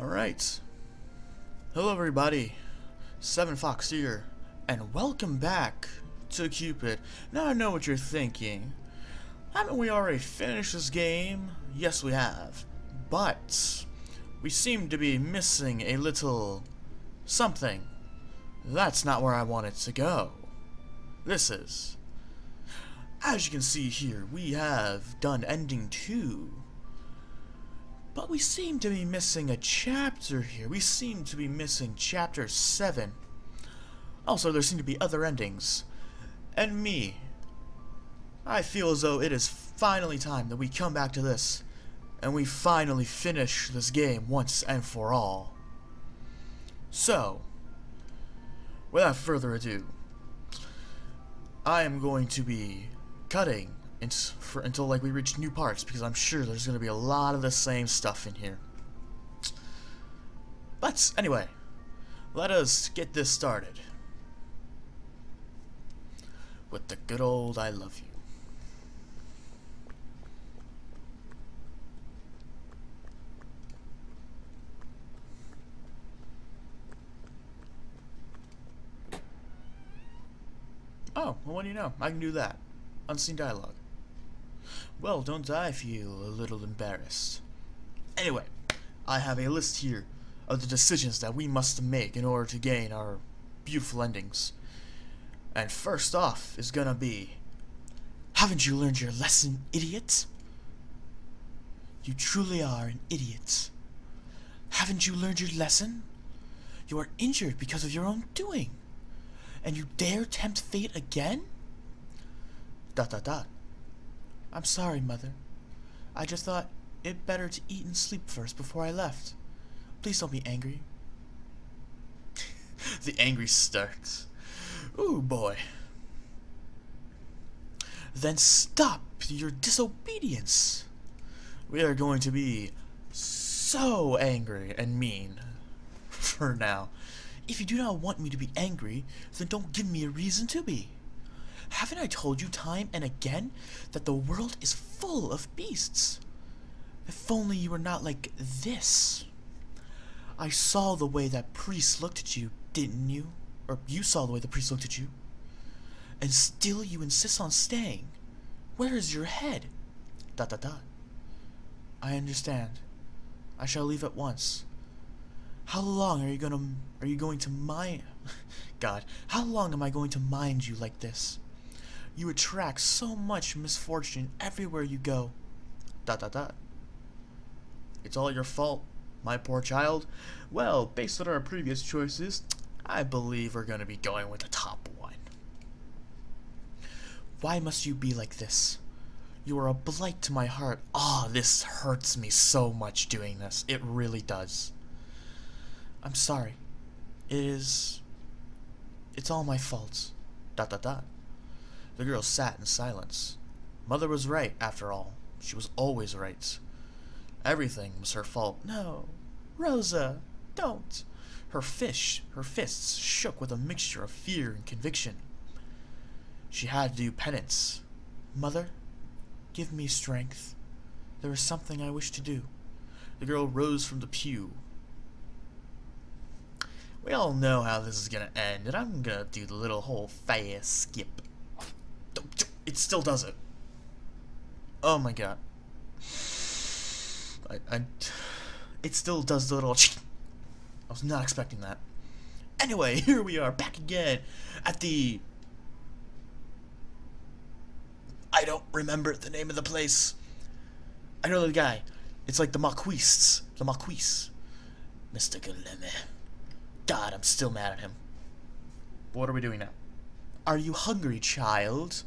Alright. Hello everybody. 7Fox here, and welcome back to Cupid. Now I know what you're thinking. Haven't we already finished this game? Yes we have. But we seem to be missing a little something. That's not where I want it to go. This is. As you can see here, we have done ending 2. But we seem to be missing a chapter here. We seem to be missing chapter 7. Also, there seem to be other endings. And me. I feel as though it is finally time that we come back to this. And we finally finish this game once and for all. So, without further ado, I am going to be cutting until like we reach new parts, because I'm sure there's going to be a lot of the same stuff in here. But anyway, let us get this started with the good old I love you. Oh, well, what do you know? I can do that. Unseen dialogue. Well, don't I feel a little embarrassed? Anyway, I have a list here of the decisions that we must make in order to gain our beautiful endings. And first off is gonna be, haven't you learned your lesson, idiot? You truly are an idiot. Haven't you learned your lesson? You are injured because of your own doing. And you dare tempt fate again? ... I'm sorry, Mother. I just thought it better to eat and sleep first before I left. Please don't be angry. The angry starts. Ooh, boy. Then stop your disobedience. We are going to be so angry and mean for now. If you do not want me to be angry, then don't give me a reason to be. Haven't I told you time and again that the world is full of beasts? If only you were not like this. I saw the way that priest looked at you, didn't you? Or you saw the way the priest looked at you. And still you insist on staying. Where is your head? ... I understand. I shall leave at once. How long are you going to mind... God, how long am I going to mind you like this? You attract so much misfortune everywhere you go. ... It's all your fault, my poor child. Well, based on our previous choices, I believe we're going to be going with the top one. Why must you be like this? You are a blight to my heart. Ah, this hurts me so much doing this. It really does. I'm sorry. It's all my fault. ... The girl sat in silence. Mother was right, after all. She was always right. Everything was her fault. No, Rosa, don't. Her fists shook with a mixture of fear and conviction. She had to do penance. Mother, give me strength. There is something I wish to do. The girl rose from the pew. We all know how this is gonna end, and I'm gonna do the little whole fast skip. It still does it. Oh my god. It still does the little... I was not expecting that. Anyway, here we are, back again at the... I don't remember the name of the place. I know the guy. It's like the Marquis. The Marquis. Mr. Galeme. God, I'm still mad at him. What are we doing now? Are you hungry, child?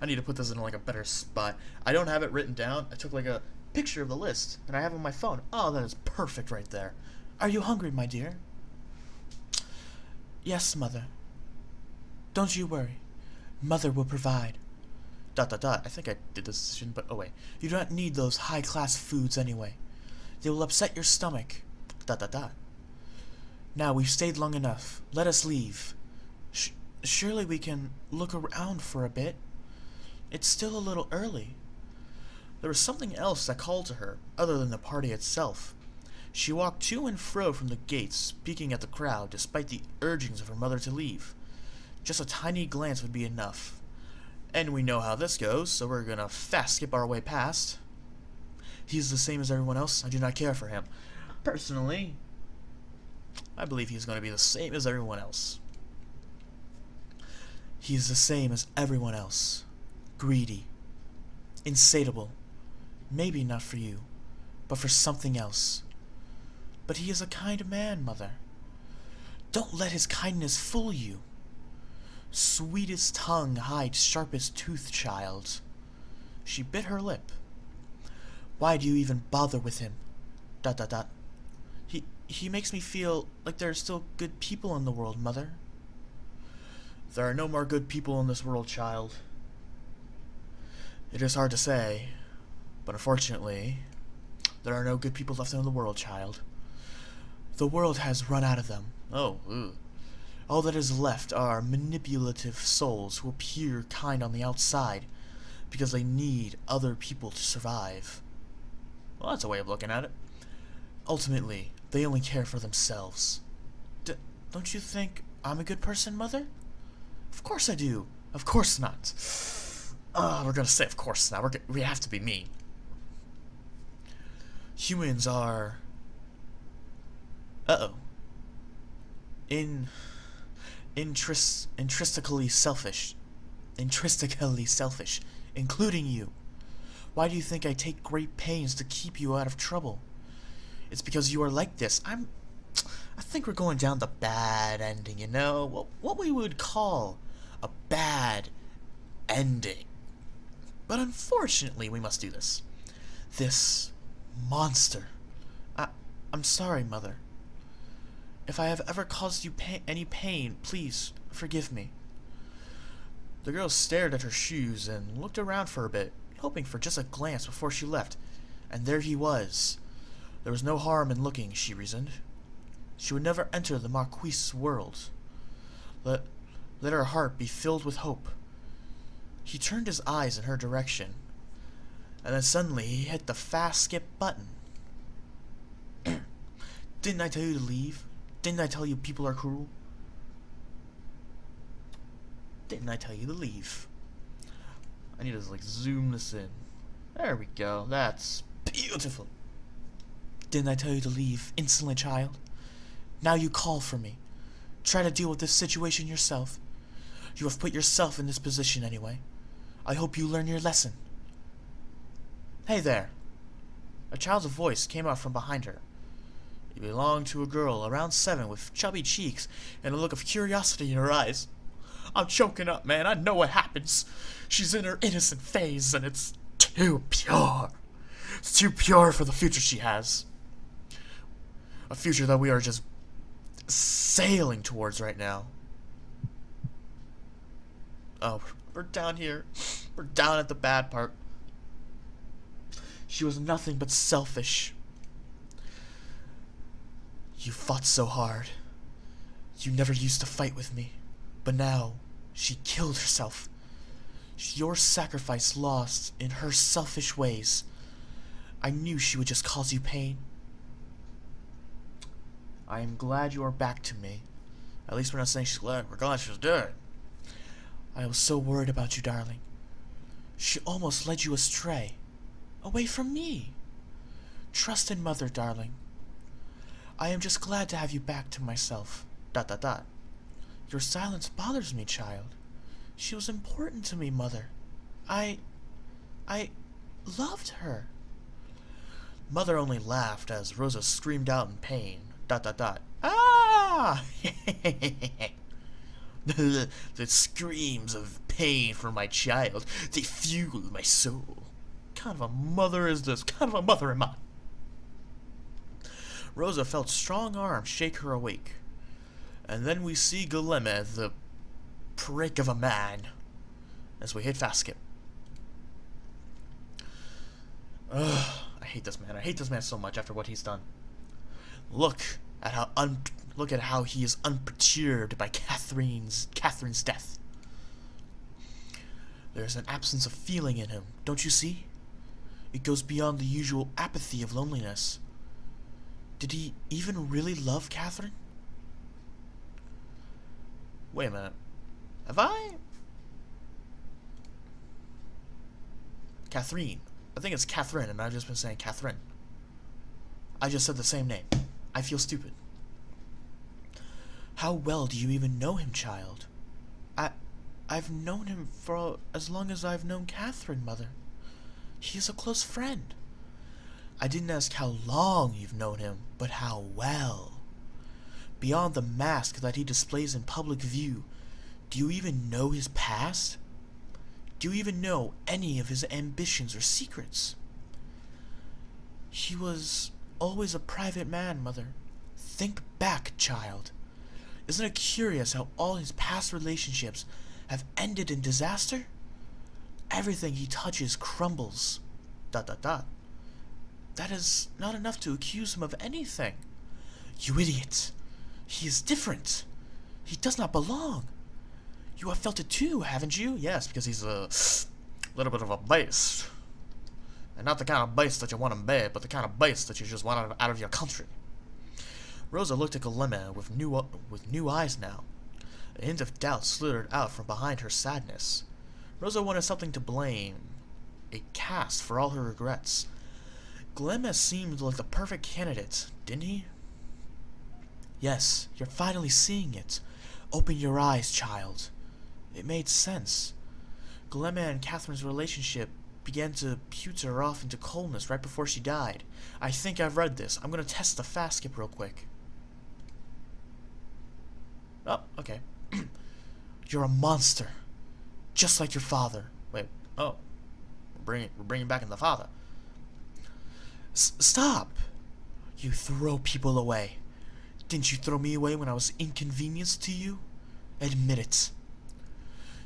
I need to put this in like a better spot. I don't have it written down. I took like a picture of the list, and I have it on my phone. Oh, that is perfect right there. Are you hungry, my dear? Yes, Mother. Don't you worry. Mother will provide. ... I think I did this decision, but oh wait. You do not need those high-class foods anyway. They will upset your stomach. ... Now, we've stayed long enough. Let us leave. Surely we can look around for a bit. It's still a little early. There was something else that called to her, other than the party itself. She walked to and fro from the gates, peeking at the crowd despite the urgings of her mother to leave. Just a tiny glance would be enough. And we know how this goes, so we're gonna fast skip our way past. He's the same as everyone else. I do not care for him. Personally, I believe he's going to be the same as everyone else. He's the same as everyone else. Greedy. Insatiable. Maybe not for you, but for something else. But he is a kind man, Mother. Don't let his kindness fool you. Sweetest tongue hides sharpest tooth, child. She bit her lip. Why do you even bother with him? ... He makes me feel like there are still good people in the world, Mother. There are no more good people in this world, child. It is hard to say, but unfortunately, there are no good people left in the world, child. The world has run out of them. Oh, ugh. All that is left are manipulative souls who appear kind on the outside because they need other people to survive. Well, that's a way of looking at it. Ultimately, they only care for themselves. Don't you think I'm a good person, Mother? Of course I do. Of course not. We're gonna say of course not. We have to be mean. Humans are... intrinsically selfish. Intrinsically selfish. Including you. Why do you think I take great pains to keep you out of trouble? It's because you are like this. I think we're going down the bad ending, you know? What we would call a bad ending. But unfortunately, we must do this. This monster. I'm sorry, Mother. If I have ever caused you any pain, please forgive me. The girl stared at her shoes and looked around for a bit, hoping for just a glance before she left. And there he was. There was no harm in looking, she reasoned. She would never enter the Marquis's world. Let her heart be filled with hope. He turned his eyes in her direction, and then suddenly he hit the fast skip button. Didn't I tell you to leave? Didn't I tell you people are cruel? Didn't I tell you to leave? I need to like zoom this in. There we go. That's beautiful. Didn't I tell you to leave, insolent child? Now you call for me. Try to deal with this situation yourself. You have put yourself in this position anyway. I hope you learn your lesson. Hey there. A child's voice came out from behind her. It belonged to a girl around 7 with chubby cheeks and a look of curiosity in her eyes. I'm choking up, man. I know what happens. She's in her innocent phase and it's too pure. It's too pure for the future she has. A future that we are just sailing towards right now. Oh, we're down here. We're down at the bad part. She was nothing but selfish. You fought so hard. You never used to fight with me. But now, she killed herself. Your sacrifice lost in her selfish ways. I knew she would just cause you pain. I am glad you are back to me. At least we're not saying she's glad. We're glad she's dead. I was so worried about you, darling. She almost led you astray. Away from me. Trust in Mother, darling. I am just glad to have you back to myself. ... Your silence bothers me, child. She was important to me, Mother. I loved her. Mother only laughed as Rosa screamed out in pain. ... Ah! The screams of pain for my child, they fuel my soul. What kind of a mother is this? What kind of a mother am I? Rosa felt strong arms shake her awake. And then we see Guilherme, the prick of a man, as we hit fast skip. Ugh, I hate this man. I hate this man so much after what he's done. Look at how he is unperturbed by Catherine's death. There's an absence of feeling in him, don't you see? It goes beyond the usual apathy of loneliness. Did he even really love Catherine? Wait a minute. Have I? Catherine. I think it's Catherine, and I've just been saying Catherine. I just said the same name. I feel stupid. How well do you even know him, child? I've known him for as long as I've known Catherine, Mother. He is a close friend. I didn't ask how long you've known him, but how well. Beyond the mask that he displays in public view, do you even know his past? Do you even know any of his ambitions or secrets? He was always a private man, Mother. Think back, child. Isn't it curious how all his past relationships have ended in disaster? Everything he touches crumbles. ... That is not enough to accuse him of anything. You idiot. He is different. He does not belong. You have felt it too, haven't you? Yes, because he's a little bit of a beast. And not the kind of beast that you want in bed, but the kind of beast that you just want out of your country. Rosa looked at Golema with new eyes now. A hint of doubt slithered out from behind her sadness. Rosa wanted something to blame. A cast for all her regrets. Golema seemed like the perfect candidate, didn't he? Yes, you're finally seeing it. Open your eyes, child. It made sense. Golema and Catherine's relationship began to pewter off into coldness right before she died. I think I've read this. I'm gonna test the fast skip real quick. Oh, okay. You're a monster. Just like your father. Wait, oh. We're bringing back in the father. Stop! You throw people away. Didn't you throw me away when I was inconvenienced to you? Admit it.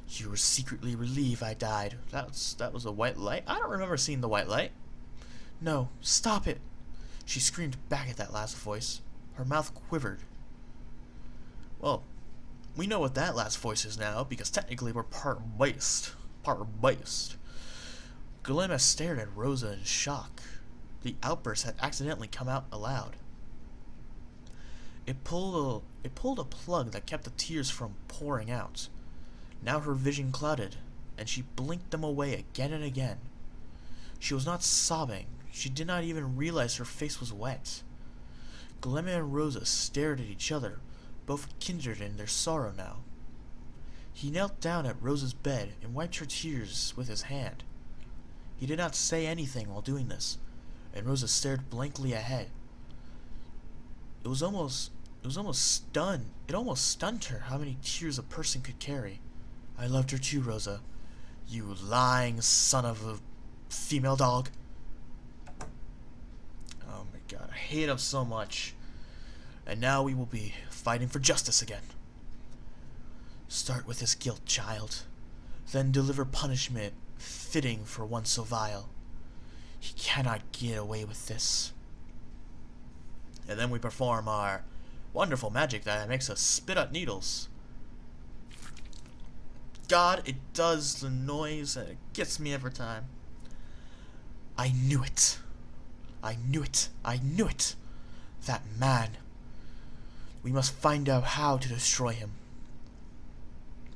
You were secretly relieved I died. That was a white light? I don't remember seeing the white light. No, stop it. She screamed back at that last voice. Her mouth quivered. Well, we know what that last voice is now, because technically we're part beast. Part beast. Golema stared at Rosa in shock. The outburst had accidentally come out aloud. It pulled a plug that kept the tears from pouring out. Now her vision clouded, and she blinked them away again and again. She was not sobbing. She did not even realize her face was wet. Golema and Rosa stared at each other, both kindred in their sorrow now. He knelt down at Rosa's bed and wiped her tears with his hand. He did not say anything while doing this, and Rosa stared blankly ahead. It almost stunned her how many tears a person could carry. I loved her too, Rosa. You lying son of a female dog. Oh my god, I hate him so much. And now we will be fighting for justice again. Start with his guilt, child. Then deliver punishment fitting for one so vile. He cannot get away with this. And then we perform our wonderful magic that makes us spit out needles. God, it does the noise and it gets me every time. I knew it. I knew it. I knew it. That man. We must find out how to destroy him.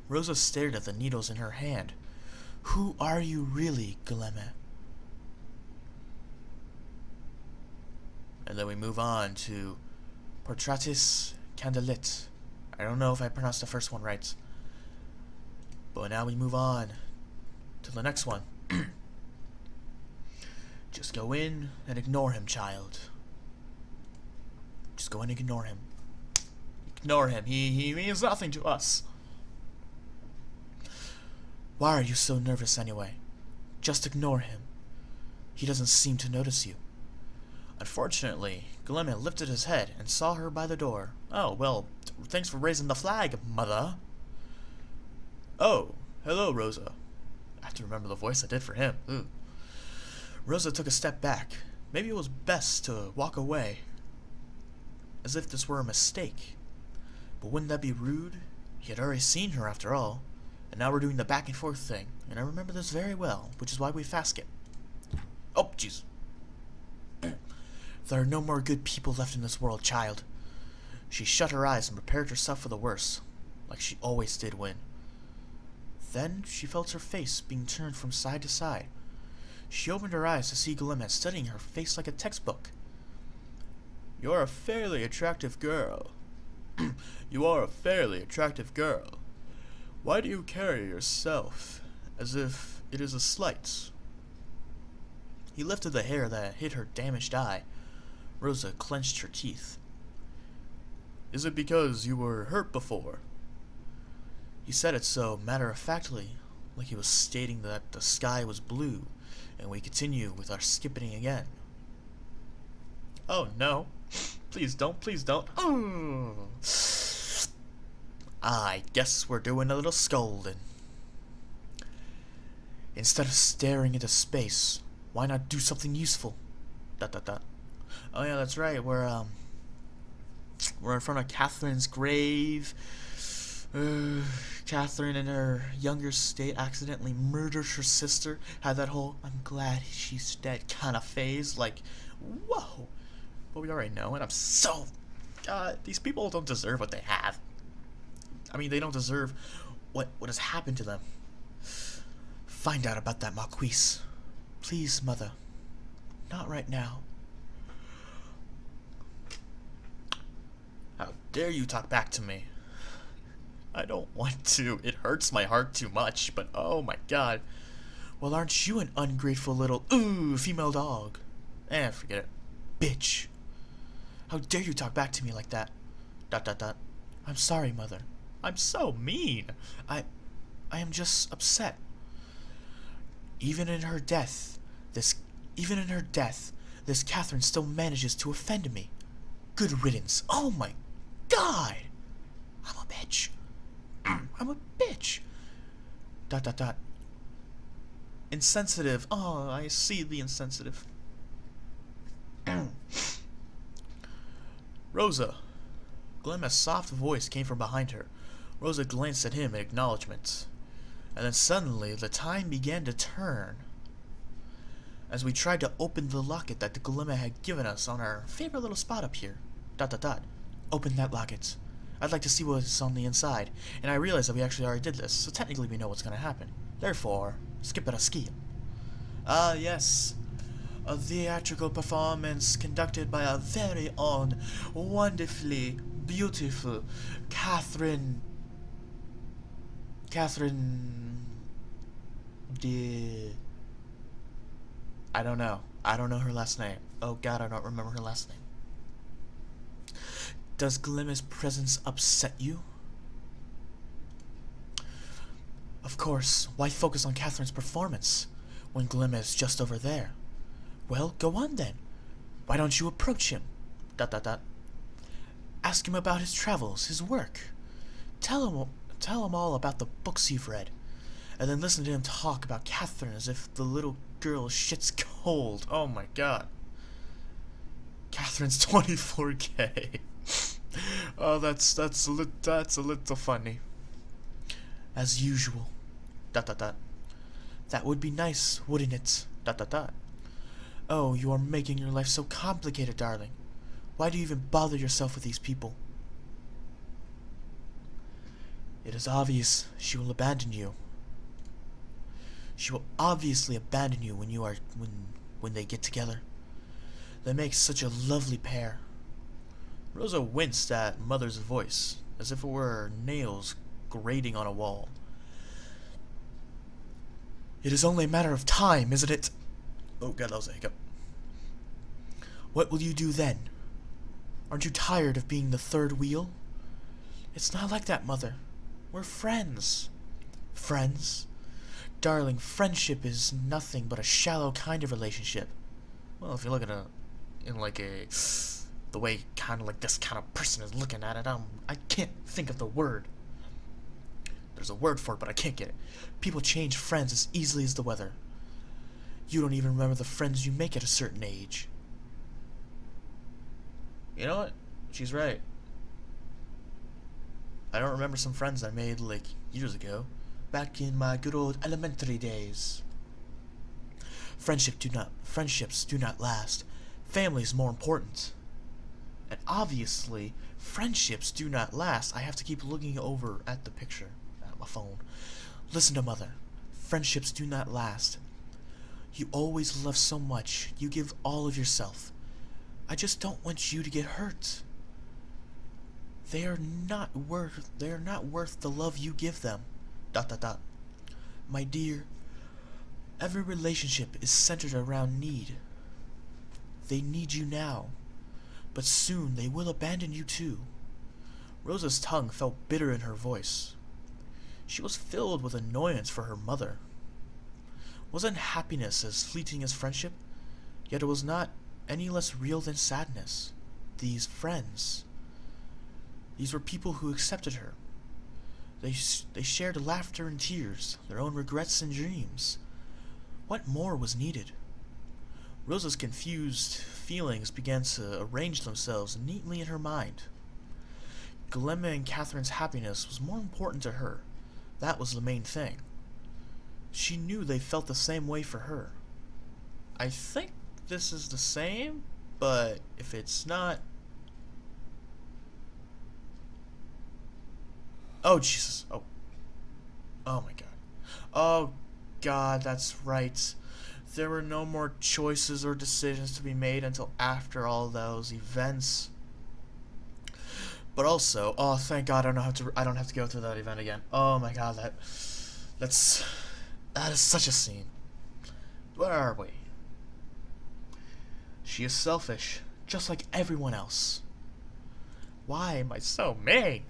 Rosa stared at the needles in her hand. Who are you really, Golema? And then we move on to Portratis Candelit. I don't know if I pronounced the first one right. But now we move on to the next one. Just go in and ignore him, child. Just go in and ignore him. Ignore him. He means nothing to us. Why are you so nervous anyway? Just ignore him. He doesn't seem to notice you. Unfortunately, Golema lifted his head and saw her by the door. Oh, well, thanks for raising the flag, mother. Oh, hello, Rosa. I have to remember the voice I did for him. Ooh. Rosa took a step back. Maybe it was best to walk away, as if this were a mistake. But wouldn't that be rude? He had already seen her after all, and now we're doing the back and forth thing, and I remember this very well, which is why we fast skip. Oh, jeez. There are no more good people left in this world, child. She shut her eyes and prepared herself for the worst, like she always did when. Then she felt her face being turned from side to side. She opened her eyes to see Glimmet studying her face like a textbook. You're a fairly attractive girl. You are a fairly attractive girl. Why do you carry yourself as if it is a slight? He lifted the hair that hid her damaged eye. Rosa clenched her teeth. Is it because you were hurt before? He said it so matter-of-factly, like he was stating that the sky was blue, and we continue with our skipping again. Oh no. Please don't, please don't. I guess we're doing a little scolding. Instead of staring into space, why not do something useful? ... Oh yeah, that's right. We're in front of Catherine's grave. Catherine, in her younger state, accidentally murdered her sister. Had that whole "I'm glad she's dead" kind of phase. Like, whoa. But we already know, and I'm so... God, these people don't deserve what they have. I mean, they don't deserve what has happened to them. Find out about that Marquise. Please, Mother. Not right now. How dare you talk back to me? I don't want to. It hurts my heart too much, but oh my god. Well, aren't you an ungrateful little, female dog? Forget it. Bitch. How dare you talk back to me like that? ... I'm sorry, Mother. I'm so mean. I am just upset. Even in her death, this Catherine still manages to offend me. Good riddance. Oh my god. I'm a bitch. I'm a bitch. ... Insensitive. Oh, I see the insensitive. Rosa. Glimmet's soft voice came from behind her. Rosa glanced at him in acknowledgement. And then suddenly the time began to turn. As we tried to open the locket that the Glimmet had given us on our favorite little spot up here. ... Open that locket. I'd like to see what's on the inside. And I realized that we actually already did this, so technically we know what's going to happen. Therefore, skip it a ski. Ah, yes. A theatrical performance conducted by our very own, wonderfully beautiful Catherine de... I don't know. I don't know her last name. Oh god, I don't remember her last name. Does Glimmet's presence upset you? Of course. Why focus on Catherine's performance when Glimmet is just over there? Well, go on then. Why don't you approach him? ... Ask him about his travels, his work. Tell him all about the books you've read, and then listen to him talk about Catherine as if the little girl shit's cold. Oh my god. Catherine's 24K. Oh, that's a little funny. As usual. ... That would be nice, wouldn't it? ... Oh, you are making your life so complicated, darling. Why do you even bother yourself with these people? It is obvious she will abandon you. She will obviously abandon you when they get together. They make such a lovely pair. Rosa winced at Mother's voice, as if it were nails grating on a wall. It is only a matter of time, isn't it? Oh god, that was a hiccup. What will you do then? Aren't you tired of being the third wheel? It's not like that, Mother. We're friends. Friends? Darling, friendship is nothing but a shallow kind of relationship. Well, if you look at it in like the way kind of like this kind of person is looking at it, I can't think of the word. There's a word for it, but I can't get it. People change friends as easily as the weather. You don't even remember the friends you make at a certain age. You know what? She's right. I don't remember some friends I made like years ago, back in my good old elementary days. Friendships do not last. Family's more important. And obviously, friendships do not last. I have to keep looking over at the picture at my phone. Listen to mother. Friendships do not last. You always love so much. You give all of yourself. I just don't want you to get hurt. They are not worth the love you give them. ... My dear, every relationship is centered around need. They need you now, but soon they will abandon you too. Rosa's tongue felt bitter in her voice. She was filled with annoyance for her mother. Wasn't happiness as fleeting as friendship? Yet it was not any less real than sadness. These friends. These were people who accepted her. They shared laughter and tears, their own regrets and dreams. What more was needed? Rosa's confused feelings began to arrange themselves neatly in her mind. Glemma and Catherine's happiness was more important to her. That was the main thing. She knew they felt the same way for her. I think this is the same, but if it's not... Oh, Jesus. Oh my God. Oh, God, that's right. There were no more choices or decisions to be made until after all those events. But also, oh, thank God, I don't have to go through that event again. Oh my God, that is such a scene. Where are we? She is selfish, just like everyone else. Why am I so mean?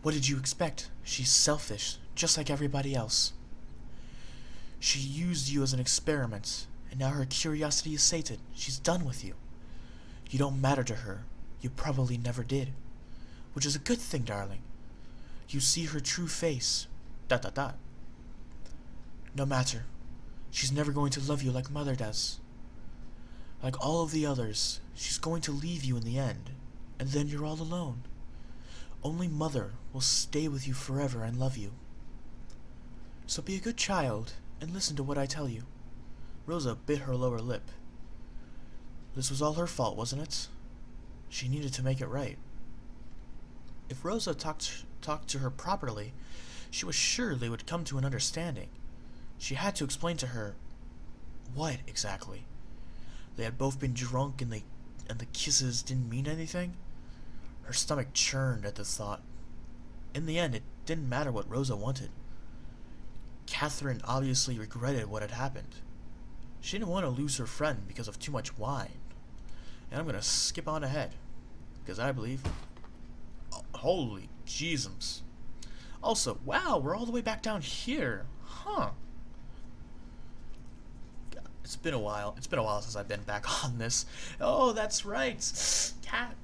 What did you expect? She's selfish, just like everybody else. She used you as an experiment, and now her curiosity is sated. She's done with you. You don't matter to her. You probably never did. Which is a good thing, darling. You see her true face. ... No matter. She's never going to love you like Mother does. Like all of the others, she's going to leave you in the end, and then you're all alone. Only Mother will stay with you forever and love you. So be a good child and listen to what I tell you. Rosa bit her lower lip. This was all her fault, wasn't it? She needed to make it right. If Rosa talked to her properly, she was sure they would come to an understanding. She had to explain to her what exactly. They had both been drunk and the kisses didn't mean anything. Her stomach churned at the thought. In the end, it didn't matter what Rosa wanted. Catherine obviously regretted what had happened. She didn't want to lose her friend because of too much wine. And I'm going to skip on ahead, because I believe... Oh, holy Jesus. Also, wow, we're all the way back down here. Huh. God, it's been a while. It's been a while since I've been back on this. Oh, that's right.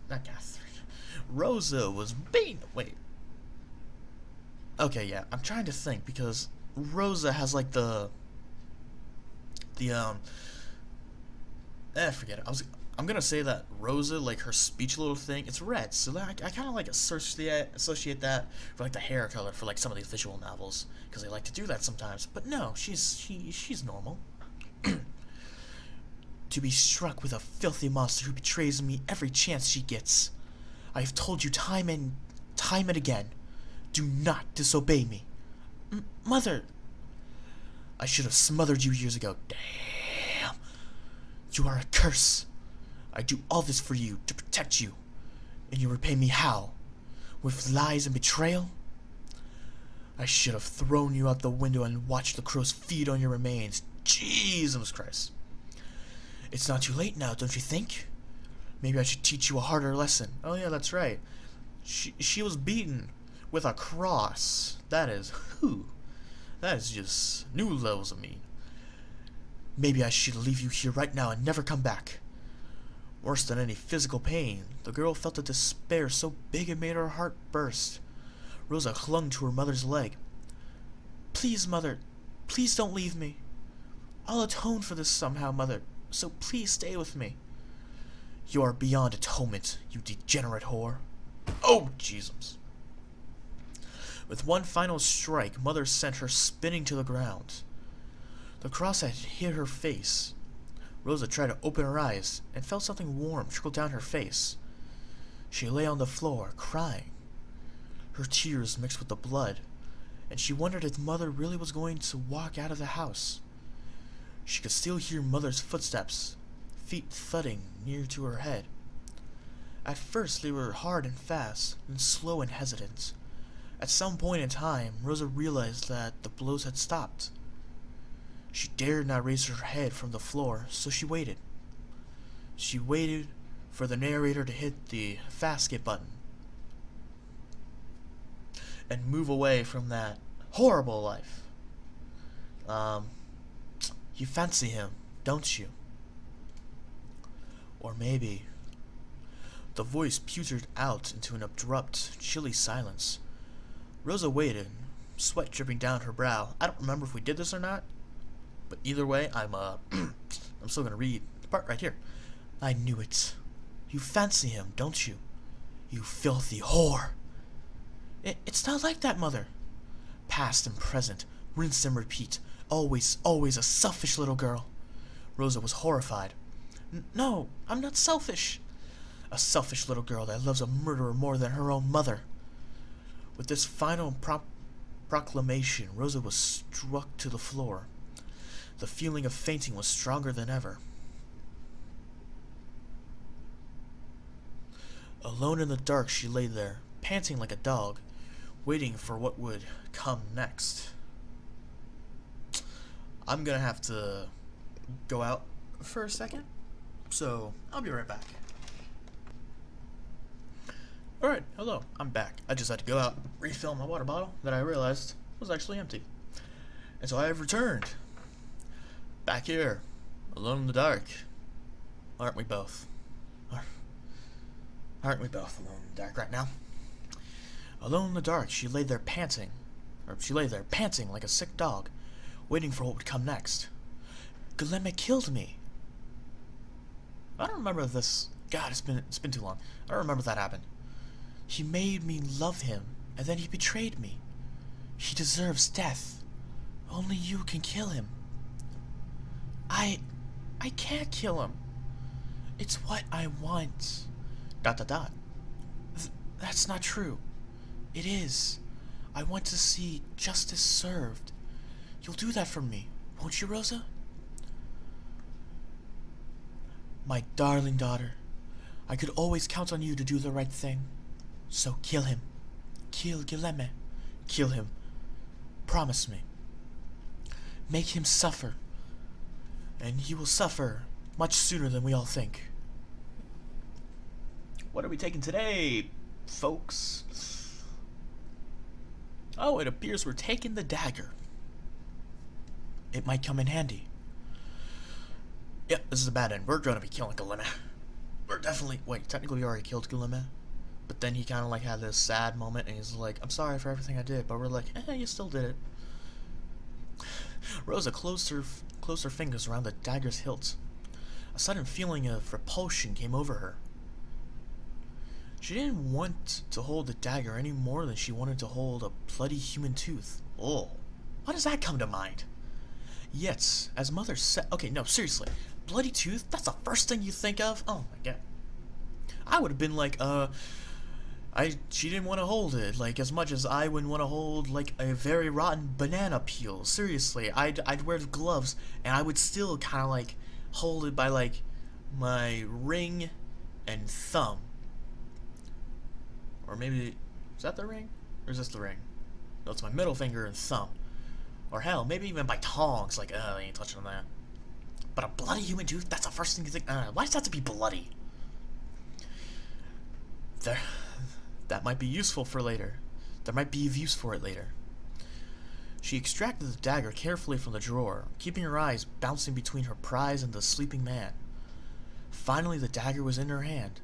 Not Catherine. Rosa was being... Wait. Okay, yeah. I'm trying to think, because Rosa has, like, forget it. I'm gonna say that Rosa, like, her speech little thing, it's red, so I kind of, like, associate that with, like, the hair color for, like, some of these visual novels, because they like to do that sometimes. But no, she's normal. To be struck with a filthy monster who betrays me every chance she gets. I have told you time and again, do not disobey me. Mother! I should have smothered you years ago. Damn! You are a curse. I do all this for you, to protect you. And you repay me how? With lies and betrayal? I should have thrown you out the window and watched the crows feed on your remains. Jesus Christ. It's not too late now, don't you think? Maybe I should teach you a harder lesson. Oh yeah, that's right. She was beaten with a cross. That is just new levels of mean. Maybe I should leave you here right now and never come back. Worse than any physical pain, the girl felt a despair so big it made her heart burst. Rosa clung to her mother's leg. Please, Mother, please don't leave me. I'll atone for this somehow, Mother, so please stay with me. You are beyond atonement, you degenerate whore. Oh, Jesus. With one final strike, Mother sent her spinning to the ground. The cross had hit her face. Rosa tried to open her eyes and felt something warm trickle down her face. She lay on the floor, crying. Her tears mixed with the blood, and she wondered if Mother really was going to walk out of the house. She could still hear Mother's footsteps, feet thudding near to her head. At first they were hard and fast, then slow and hesitant. At some point in time, Rosa realized that the blows had stopped. She dared not raise her head from the floor, so she waited. She waited for the narrator to hit the fast skip button and move away from that horrible life. You fancy him, don't you? Or maybe... The voice petered out into an abrupt, chilly silence. Rosa waited, sweat dripping down her brow. I don't remember if we did this or not, but either way, I'm still gonna read the part right here. I knew it. You fancy him, don't you? You filthy whore. It's not like that, Mother. Past and present, rinse and repeat. Always, always a selfish little girl. Rosa was horrified. No, I'm not selfish. A selfish little girl that loves a murderer more than her own mother. With this final proclamation, Rosa was struck to the floor. The feeling of fainting was stronger than ever. Alone in the dark, she lay there, panting like a dog, waiting for what would come next. I'm gonna have to go out for a second, so I'll be right back. Alright, hello, I'm back. I just had to go out, refill my water bottle that I realized was actually empty. And so I have returned. Back here, alone in the dark. Aren't we both? Aren't we both alone in the dark right now? Alone in the dark, she lay there panting like a sick dog, waiting for what would come next. Guilherme killed me. I don't remember this. God, it's been too long. I don't remember that happened. He made me love him, and then he betrayed me. He deserves death. Only you can kill him. I can't kill him. It's what I want. ... That's not true. It is. I want to see justice served. You'll do that for me, won't you, Rosa? My darling daughter, I could always count on you to do the right thing. So kill him. Kill Guilherme. Kill him. Promise me. Make him suffer. And he will suffer much sooner than we all think. What are we taking today, folks? Oh, it appears we're taking the dagger. It might come in handy. Yep, this is a bad end. We're going to be killing Guilherme. We're definitely... Wait, technically we already killed Guilherme. But then he kind of like had this sad moment and he's like, I'm sorry for everything I did. But we're like, you still did it. Rosa closed her fingers around the dagger's hilt. A sudden feeling of repulsion came over her. She didn't want to hold the dagger any more than she wanted to hold a bloody human tooth. Oh, why does that come to mind? Yet, as Mother said... Okay, no, seriously. Bloody tooth? That's the first thing you think of? Oh my god. I would have been like, she didn't want to hold it, like, as much as I wouldn't want to hold, like, a very rotten banana peel. Seriously, I'd wear gloves, and I would still kind of, like, hold it by, like, my ring and thumb. Or maybe, is that the ring? Or is this the ring? No, it's my middle finger and thumb. Or hell, maybe even by tongs, like, I ain't touching that. But a bloody human tooth, that's the first thing you think, why does that have to be bloody? That might be useful for later. There might be use for it later. She extracted the dagger carefully from the drawer, keeping her eyes bouncing between her prize and the sleeping man. Finally, the dagger was in her hand.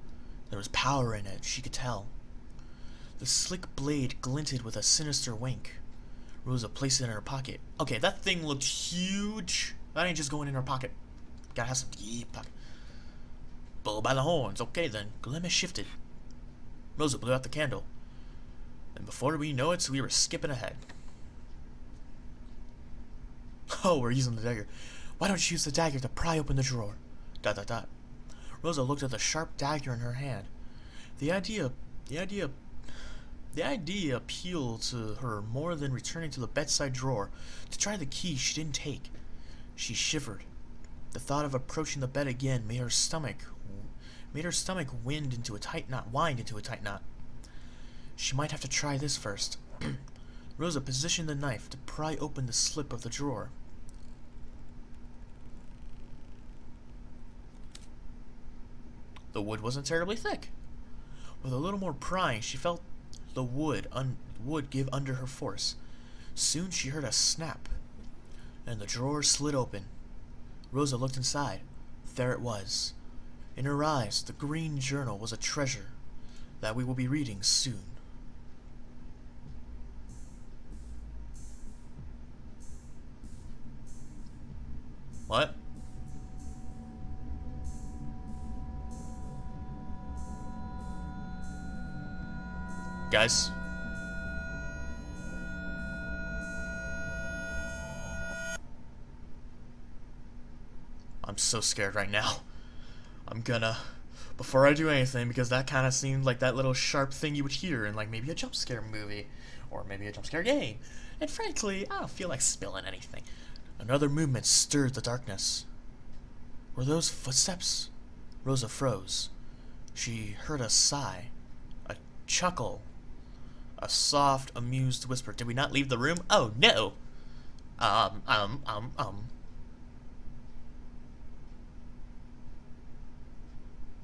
There was power in it, she could tell. The slick blade glinted with a sinister wink. Rosa placed it in her pocket. Okay, that thing looked huge. That ain't just going in her pocket. Gotta have some deep pocket. Bull by the horns. Okay then. Guilherme shifted. Rosa blew out the candle. And before we know it, we were skipping ahead. Oh, we're using the dagger. Why don't you use the dagger to pry open the drawer? Dot dot dot. Rosa looked at the sharp dagger in her hand. The idea appealed to her more than returning to the bedside drawer to try the key she didn't take. She shivered. The thought of approaching the bed again made her stomach wind into a tight knot. She might have to try this first. Rosa positioned the knife to pry open the slip of the drawer. The wood wasn't terribly thick. With a little more prying, she felt the wood give under her force. Soon she heard a snap, and the drawer slid open. Rosa looked inside. There it was. In her eyes, the green journal was a treasure that we will be reading soon. What? Guys? I'm so scared right now. Before I do anything, because that kind of seemed like that little sharp thing you would hear in like maybe a jump scare movie, or maybe a jump scare game. And frankly, I don't feel like spilling anything. Another movement stirred the darkness. Were those footsteps? Rosa froze. She heard a sigh, a chuckle, a soft, amused whisper. Did we not leave the room? Oh no!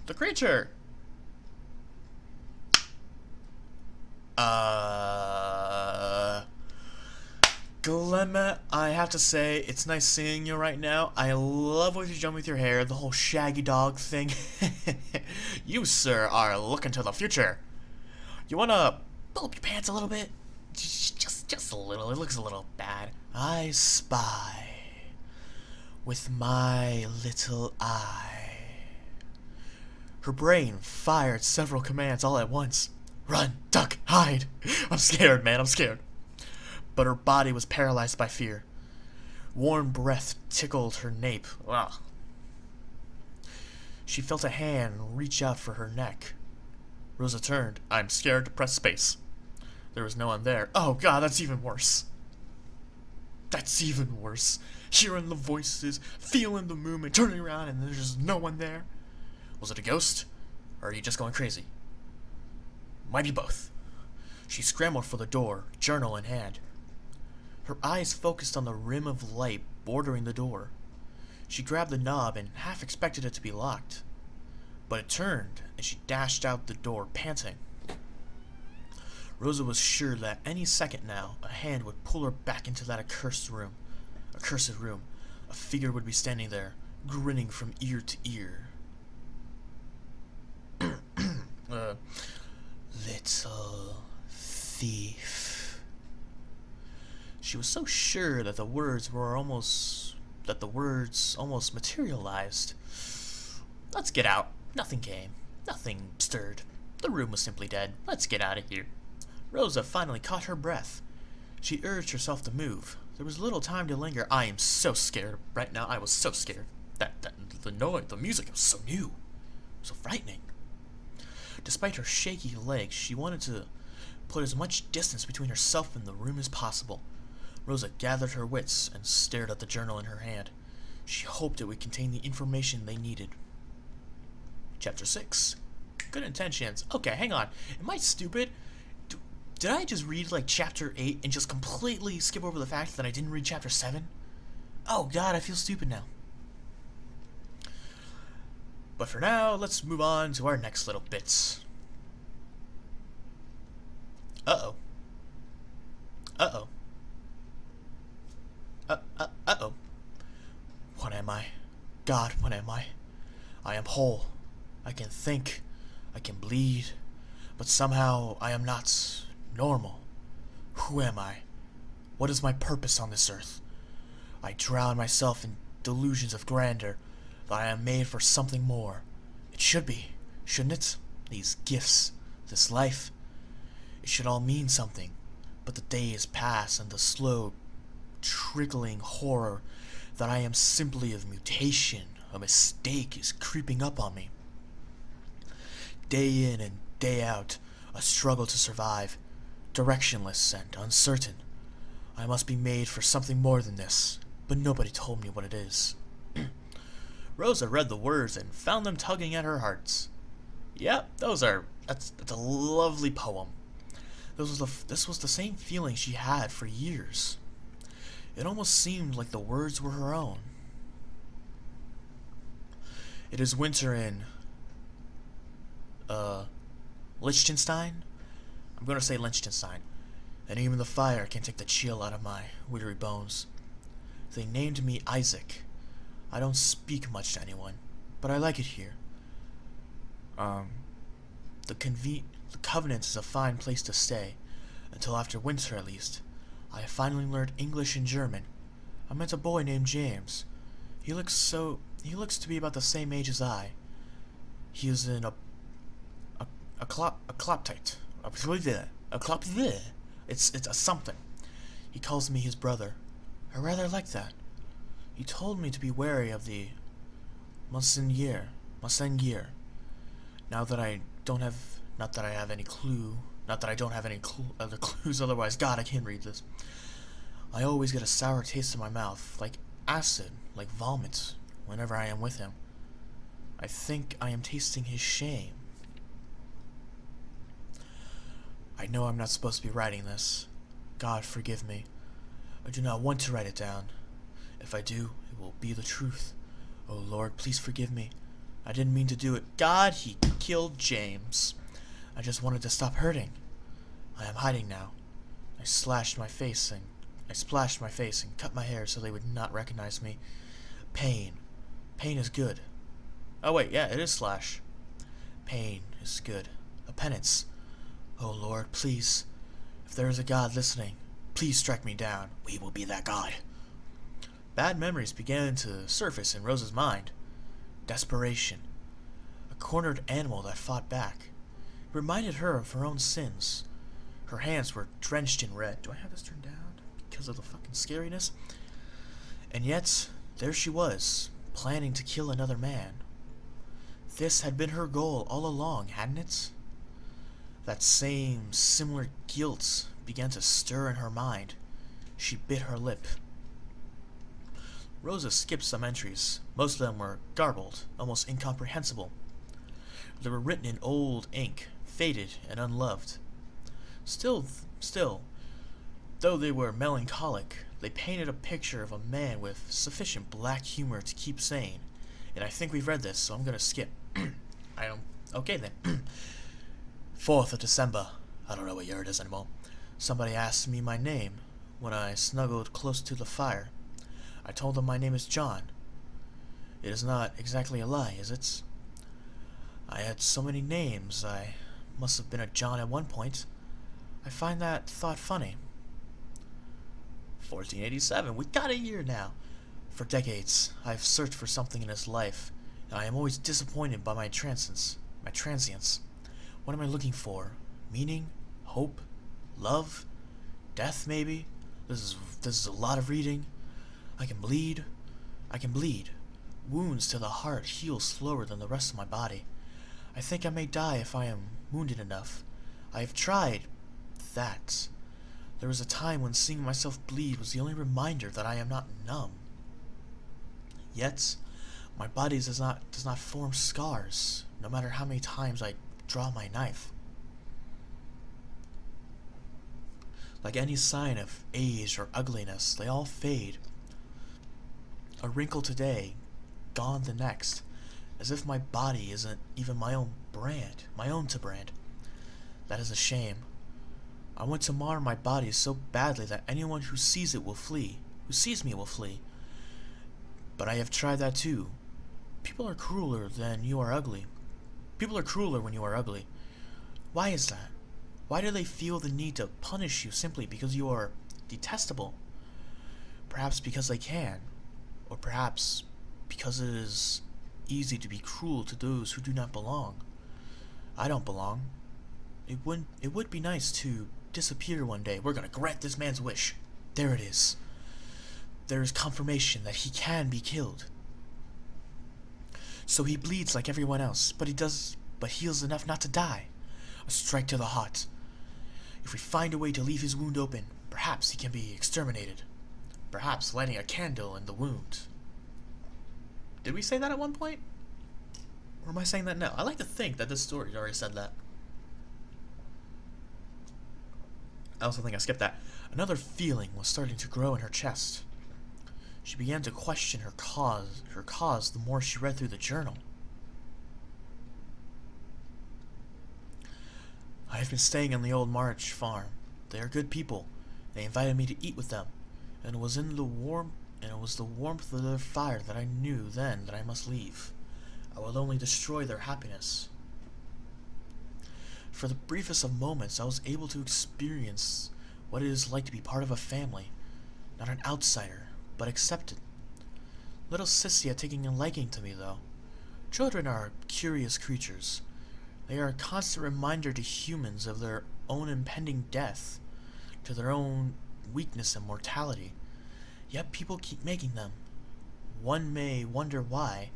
The creature! Glemma, I have to say, it's nice seeing you right now. I love what you're doing with your hair, the whole shaggy dog thing. You, sir, are looking to the future. You wanna pull up your pants a little bit? Just a little. It looks a little bad. I spy with my little eye. Her brain fired several commands all at once. Run, duck, hide. I'm scared, man, I'm scared. But her body was paralyzed by fear. Warm breath tickled her nape. Ugh. She felt a hand reach out for her neck. Rosa turned. I'm scared to press space. There was no one there. Oh god, that's even worse. That's even worse. Hearing the voices, feeling the movement, turning around, and there's just no one there. Was it a ghost? Or are you just going crazy? Might be both. She scrambled for the door, journal in hand. Her eyes focused on the rim of light bordering the door. She grabbed the knob and half expected it to be locked. But it turned, and she dashed out the door, panting. Rosa was sure that any second now, a hand would pull her back into that accursed room. A figure would be standing there, grinning from ear to ear. Little thief. She was so sure that the words almost materialized. Let's get out. Nothing came. Nothing stirred. The room was simply dead. Let's get out of here. Rosa finally caught her breath. She urged herself to move. There was little time to linger. I am so scared right now. I was so scared. The music was so new. So frightening. Despite her shaky legs, she wanted to put as much distance between herself and the room as possible. Rosa gathered her wits and stared at the journal in her hand. She hoped it would contain the information they needed. Chapter 6. Good intentions. Okay, hang on. Am I stupid? Did I just read like chapter 8 and just completely skip over the fact that I didn't read chapter 7? Oh god, I feel stupid now. But for now, let's move on to our next little bits. Uh-oh. Uh-oh. Uh-oh. What am I? God, what am I? I am whole. I can think. I can bleed. But somehow I am not normal. Who am I? What is my purpose on this earth? I drown myself in delusions of grandeur, that I am made for something more. It should be, shouldn't it? These gifts, this life, it should all mean something. But the days pass and the slow, trickling horror that I am simply a mutation a mistake is creeping up on me. Day in and day out, a struggle to survive, directionless and uncertain. I must be made for something more than this, but nobody told me what it is. Rosa read the words and found them tugging at her hearts. Yep, that's a lovely poem. This was the same feeling she had for years. It almost seemed like the words were her own. It is winter in Liechtenstein? I'm gonna say Liechtenstein. And even the fire can take the chill out of my weary bones. They named me Isaac. I don't speak much to anyone, but I like it here. The Covenant is a fine place to stay, until after winter at least. I have finally learned English and German. I met a boy named James. He looks to be about the same age as I. He is in a cloptite. It's a something. He calls me his brother. I rather like that. He told me to be wary of the Monseigneur. Now that I don't have, not that I have any clue, not that I don't have any other clues, otherwise, God, I can't read this. I always get a sour taste in my mouth, like acid, like vomit, whenever I am with him. I think I am tasting his shame. I know I'm not supposed to be writing this. God, forgive me. I do not want to write it down. If I do, it will be the truth. Oh Lord, please forgive me. I didn't mean to do it. God, he killed James. I just wanted to stop hurting. I am hiding now. I splashed my face and cut my hair so they would not recognize me. Pain. Pain is good. Oh wait, yeah, it is slash. Pain is good. A penance. Oh Lord, please. If there is a God listening, please strike me down. We will be that God. Bad memories began to surface in Rosa's mind. Desperation. A cornered animal that fought back. It reminded her of her own sins. Her hands were drenched in red. Do I have this turned down because of the fucking scariness? And yet, there she was, planning to kill another man. This had been her goal all along, hadn't it? That same similar guilt began to stir in her mind. She bit her lip. Rosa skipped some entries. Most of them were garbled, almost incomprehensible. They were written in old ink, faded and unloved. Still, though they were melancholic, they painted a picture of a man with sufficient black humor to keep sane. And I think we've read this, so I'm gonna skip. Okay then. 4th of December. I don't know what year it is anymore. Somebody asked me my name when I snuggled close to the fire. I told them my name is John. It is not exactly a lie, is it? I had so many names, I must have been a John at one point. I find that thought funny. 1487. We got a year now. For decades, I have searched for something in this life, and I am always disappointed by my transience. What am I looking for? Meaning? Hope? Love? Death, maybe? This is a lot of reading. I can bleed. Wounds to the heart heal slower than the rest of my body. I think I may die if I am wounded enough. I have tried that. There was a time when seeing myself bleed was the only reminder that I am not numb. Yet, my body does not form scars, no matter how many times I draw my knife. Like any sign of age or ugliness, they all fade. A wrinkle today, gone the next, as if my body isn't even my own to brand. That is a shame. I want to mar my body so badly that anyone who sees me will flee. But I have tried that too. People are crueler when you are ugly. Why is that? Why do they feel the need to punish you simply because you are detestable? Perhaps because they can, or perhaps because it is easy to be cruel to those who do not belong. I don't belong. It would be nice to disappear one day. We're gonna grant this man's wish. There it is. There is confirmation that he can be killed. So he bleeds like everyone else, but heals enough not to die. A strike to the heart. If we find a way to leave his wound open, perhaps he can be exterminated. Perhaps lighting a candle in the wound. Did we say that at one point? Or am I saying that now? I like to think that this story already said that. I also think I skipped that. Another feeling was starting to grow in her chest. She began to question her cause the more she read through the journal. I have been staying on the old March farm. They are good people. They invited me to eat with them, and it was the warmth of their fire that I knew then that I must leave. I will only destroy their happiness. For the briefest of moments, I was able to experience what it is like to be part of a family, not an outsider, but accepted. Little Sissy had taken a liking to me, though. Children are curious creatures. They are a constant reminder to humans of their own impending death, to their own weakness and mortality. Yet people keep making them. One may wonder why,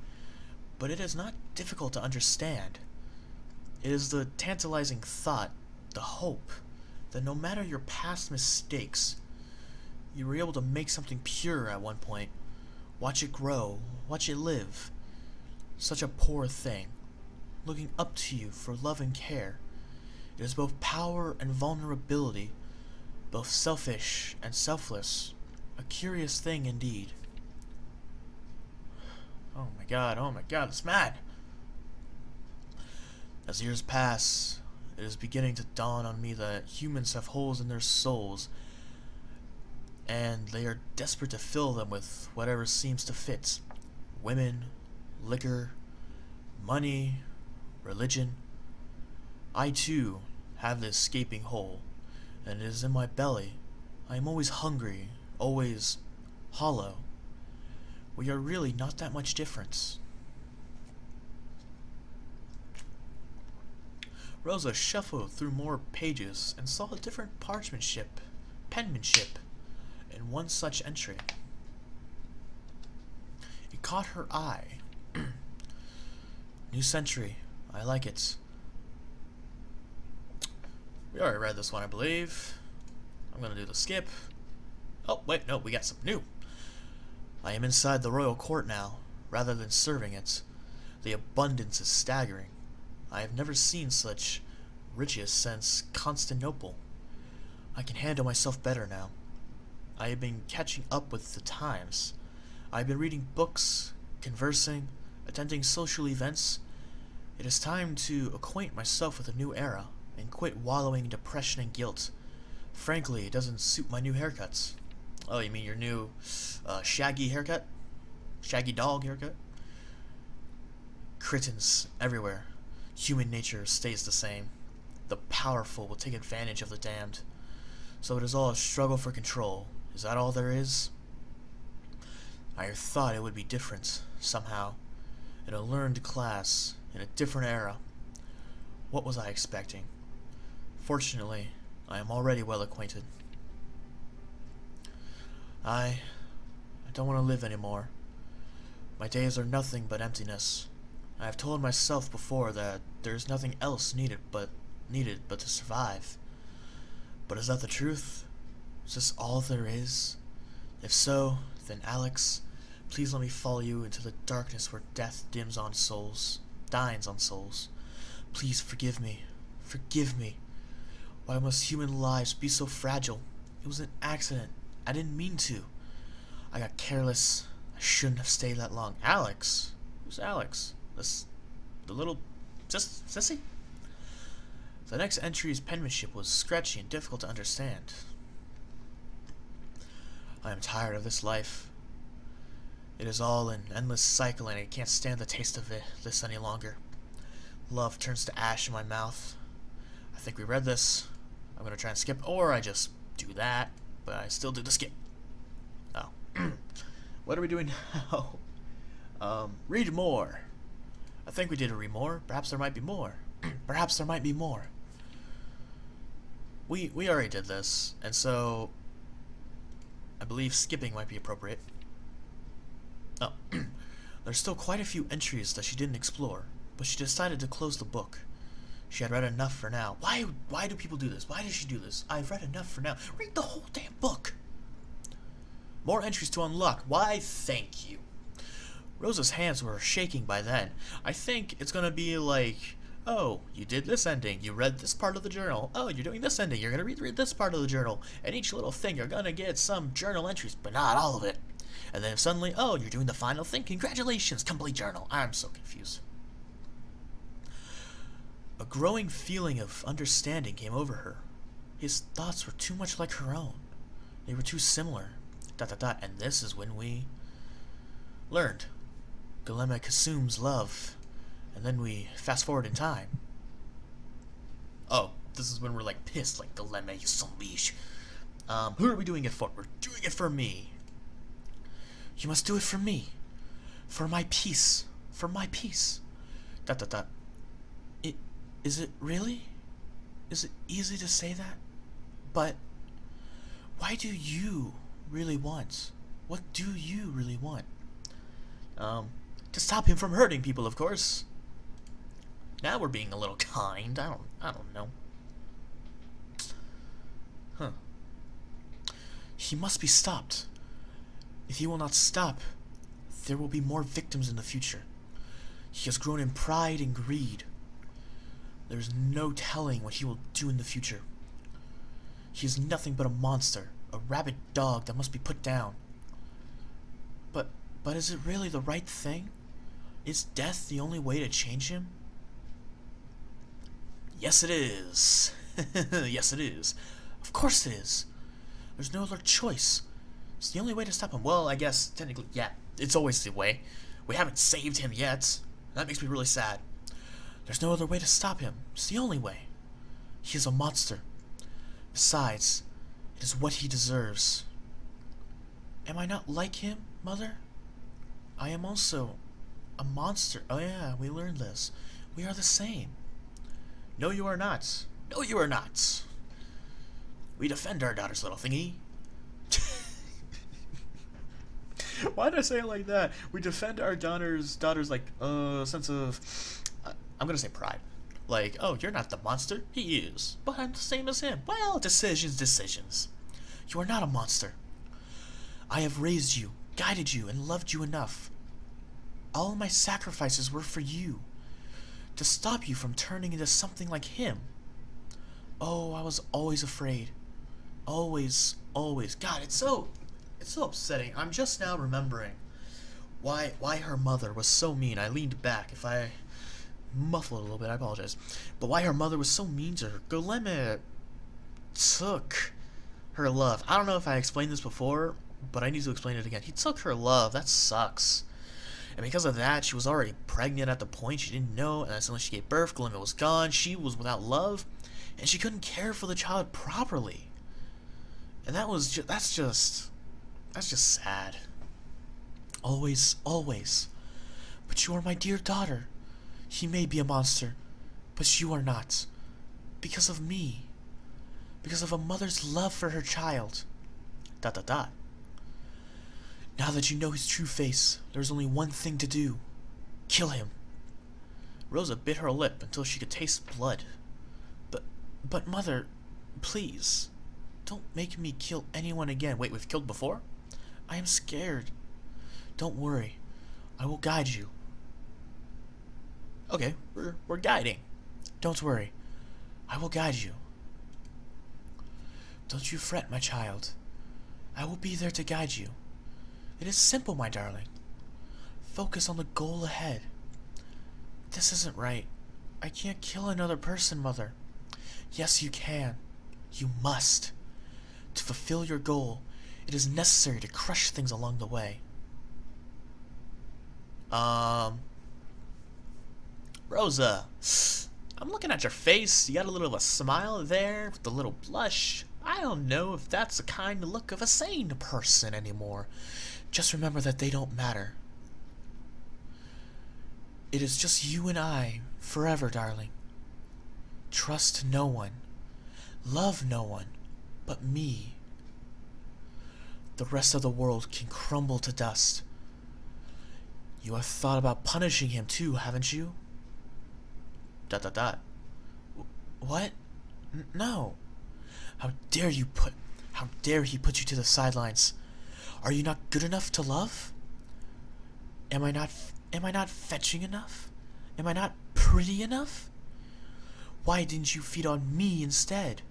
but it is not difficult to understand. It is the tantalizing thought, the hope, that no matter your past mistakes, you were able to make something pure at one point. Watch it grow, watch it live. Such a poor thing, looking up to you for love and care. It is both power and vulnerability, both selfish and selfless. A curious thing indeed. Oh my god, it's mad! As years pass, it is beginning to dawn on me that humans have holes in their souls, and they are desperate to fill them with whatever seems to fit. Women, liquor, money, religion. I too have this gaping hole, and it is in my belly. I am always hungry, always hollow. We are really not that much different. Rosa shuffled through more pages and saw a different penmanship in one such entry. It caught her eye. New century. I like it. We already read this one, I believe. I'm gonna do the skip. Oh, wait, no, we got some new. I am inside the royal court now, rather than serving it. The abundance is staggering. I have never seen such riches since Constantinople. I can handle myself better now. I have been catching up with the times. I have been reading books, conversing, attending social events. It is time to acquaint myself with a new era and quit wallowing in depression and guilt. Frankly, it doesn't suit my new haircuts. Oh, you mean your new shaggy haircut? Shaggy dog haircut? Cretins everywhere. Human nature stays the same. The powerful will take advantage of the damned. So it is all a struggle for control. Is that all there is? I thought it would be different, somehow. In a learned class, in a different era. What was I expecting? Fortunately, I am already well acquainted. I don't want to live anymore. My days are nothing but emptiness. I have told myself before that there is nothing else needed but to survive. But is that the truth? Is this all there is? If so, then Alex, please let me follow you into the darkness where death dines on souls. Please forgive me. Forgive me. Why must human lives be so fragile? It was an accident. I didn't mean to. I got careless. I shouldn't have stayed that long. Alex? Who's Alex? The little sissy? The next entry's penmanship was scratchy and difficult to understand. I am tired of this life. It is all an endless cycle and I can't stand the taste of this any longer. Love turns to ash in my mouth. I think we read this. I'm gonna try and skip, or I just do that, but I still do the skip. Oh. What are we doing now? Read more. I think we did a read more. Perhaps there might be more. Perhaps there might be more. We already did this, and so I believe skipping might be appropriate. Oh. There's still quite a few entries that she didn't explore, but she decided to close the book. She had read enough for now. Why do people do this? Why does she do this? I've read enough for now. Read the whole damn book. More entries to unlock. Why, thank you. Rosa's hands were shaking by then. I think it's gonna be like, oh, you did this ending, you read this part of the journal, oh, you're doing this ending, you're gonna read this part of the journal, and each little thing you're gonna get some journal entries, but not all of it. And then suddenly, oh, you're doing the final thing, congratulations, complete journal. I'm so confused. A growing feeling of understanding came over her. His thoughts were too much like her own. They were too similar. ... And this is when we learned. Golema consumes love. And then we fast forward in time. Oh, this is when we're like pissed, like Golema, you son of a bitch. Who are we doing it for? We're doing it for me. You must do it for me. For my peace. For my peace. ... Is it really? Is it easy to say that? But why do you really want? What do you really want? To stop him from hurting people, of course. Now we're being a little kind. I don't know. Huh. He must be stopped. If he will not stop, there will be more victims in the future. He has grown in pride and greed. There is no telling what he will do in the future. He is nothing but a monster, a rabid dog that must be put down. But is it really the right thing? Is death the only way to change him? Yes, it is. Yes, it is. Of course it is. There's no other choice. It's the only way to stop him. Well, I guess, technically, yeah, it's always the way. We haven't saved him yet. That makes me really sad. There's no other way to stop him. It's the only way. He is a monster. Besides, it is what he deserves. Am I not like him, Mother? I am also a monster. Oh yeah, we learned this. We are the same. No, you are not. No, you are not. We defend our daughter's little thingy. Why did I say it like that? We defend our daughter's like sense of I'm gonna say pride. Like, oh, you're not the monster. He is. But I'm the same as him. Well, decisions. You are not a monster. I have raised you, guided you, and loved you enough. All my sacrifices were for you. To stop you from turning into something like him. Oh, I was always afraid. Always. God, it's so upsetting. I'm just now remembering why her mother was so mean. I leaned back. If I muffle it a little bit, I apologize. But why her mother was so mean to her. Golema took her love. I don't know if I explained this before, but I need to explain it again. He took her love. That sucks. And because of that, she was already pregnant at the point she didn't know, and as soon as she gave birth, Golema was gone. She was without love, and she couldn't care for the child properly. And that's just sad. Always. But you are my dear daughter. He may be a monster, but you are not. Because of me. Because of a mother's love for her child. ... Now that you know his true face, there's only one thing to do. Kill him. Rosa bit her lip until she could taste blood. But Mother, please, don't make me kill anyone again. Wait, we've killed before? I am scared. Don't worry. I will guide you. Okay, we're guiding. Don't worry. I will guide you. Don't you fret, my child. I will be there to guide you. It is simple, my darling. Focus on the goal ahead. This isn't right. I can't kill another person, Mother. Yes, you can. You must. To fulfill your goal, it is necessary to crush things along the way. Rosa, I'm looking at your face. You got a little of a smile there with a little blush. I don't know if that's the kind of look of a sane person anymore. Just remember that they don't matter. It is just you and I, forever, darling. Trust no one. Love no one but me. The rest of the world can crumble to dust. You have thought about punishing him too, haven't you? Dot dot dot. What? No. How dare he put you to the sidelines? Are you not good enough to love? Am I not fetching enough? Am I not pretty enough? Why didn't you feed on me instead?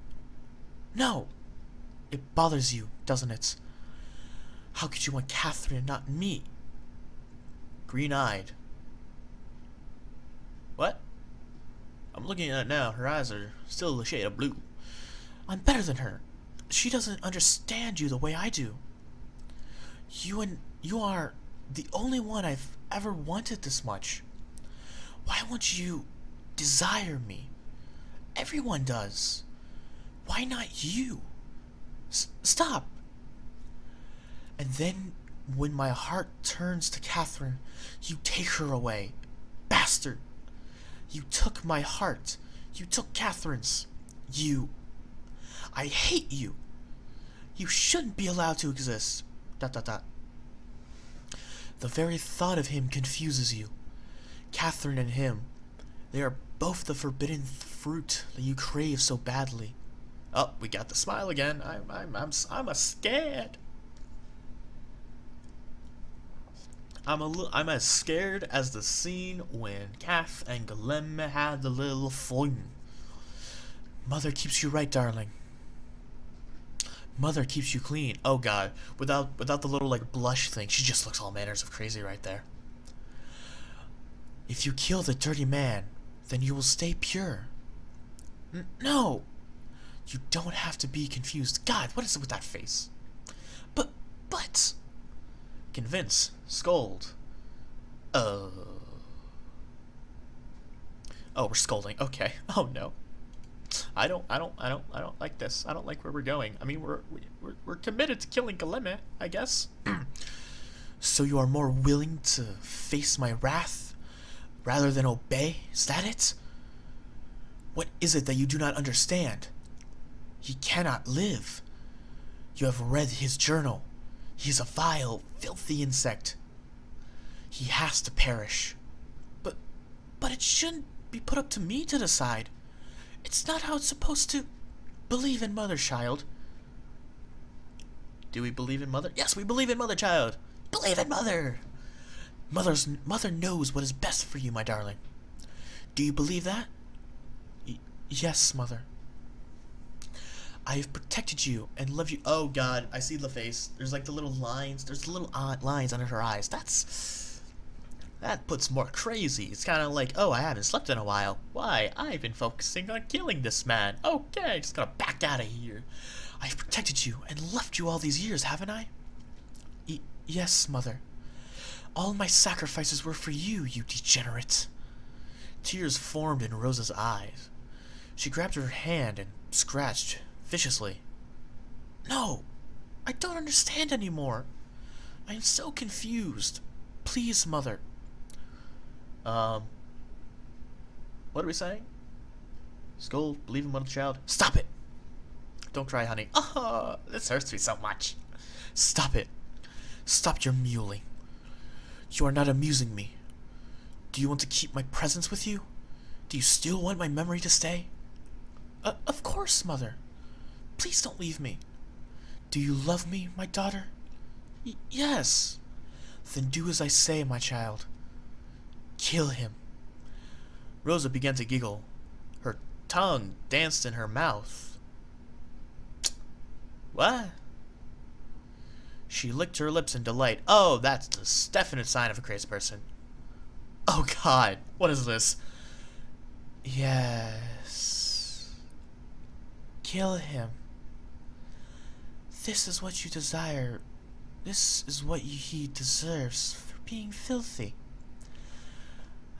No. It bothers you, doesn't it? How could you want Catherine and not me? Green-eyed. What? I'm looking at it now. Her eyes are still a shade of blue. I'm better than her. She doesn't understand you the way I do. You are the only one I've ever wanted this much. Why won't you desire me? Everyone does. Why not you? Stop. And then, when my heart turns to Catherine, you take her away. Bastard. You took my heart. You took Catherine's. I hate you. You shouldn't be allowed to exist. Dot dot dot. The very thought of him confuses you. Catherine and him, they are both the forbidden fruit that you crave so badly. Oh, we got the smile again. I'm a scared. I'm as scared as the scene when Kath and Guilherme had the little fling. Mother keeps you right, darling. Mother keeps you clean. Oh God, without the little like blush thing, she just looks all manners of crazy right there. If you kill the dirty man, then you will stay pure. No, you don't have to be confused. God, what is it with that face? But convince, scold. Oh, we're scolding. Okay. Oh no. I don't like this. I don't like where we're going. I mean, we're committed to killing Guilherme, I guess. So you are more willing to face my wrath rather than obey? Is that it? What is it that you do not understand? He cannot live. You have read his journal. He is a vile, filthy insect. He has to perish. But it shouldn't be put up to me to decide. It's not how it's supposed to. Believe in mother, child. Do we believe in mother? Yes, we believe in mother, child. Believe in mother. Mother knows what is best for you, my darling. Do you believe that? Yes, mother. I have protected you and loved you. Oh God, I see the face. There's like the little lines. There's the little odd lines under her eyes. That puts more crazy. It's kind of like, oh, I haven't slept in a while. Why? I've been focusing on killing this man. Okay, just gotta back out of here. I've protected you and loved you all these years, haven't I? Yes, mother. All my sacrifices were for you, you degenerate. Tears formed in Rosa's eyes. She grabbed her hand and scratched viciously. No, I don't understand anymore. I am so confused. Please, mother. What are we saying? Scold, believe in mother, child. Stop it! Don't cry, honey. Oh, this hurts me so much. Stop it. Stop your mewling. You are not amusing me. Do you want to keep my presence with you? Do you still want my memory to stay? Of course, mother. Please don't leave me. Do you love me, my daughter? Yes. Then do as I say, my child. Kill him. Rosa began to giggle. Her tongue danced in her mouth. What? She licked her lips in delight. Oh, that's the definite sign of a crazy person. Oh God, what is this? Yes. Kill him. This is what you desire. This is what he deserves for being filthy.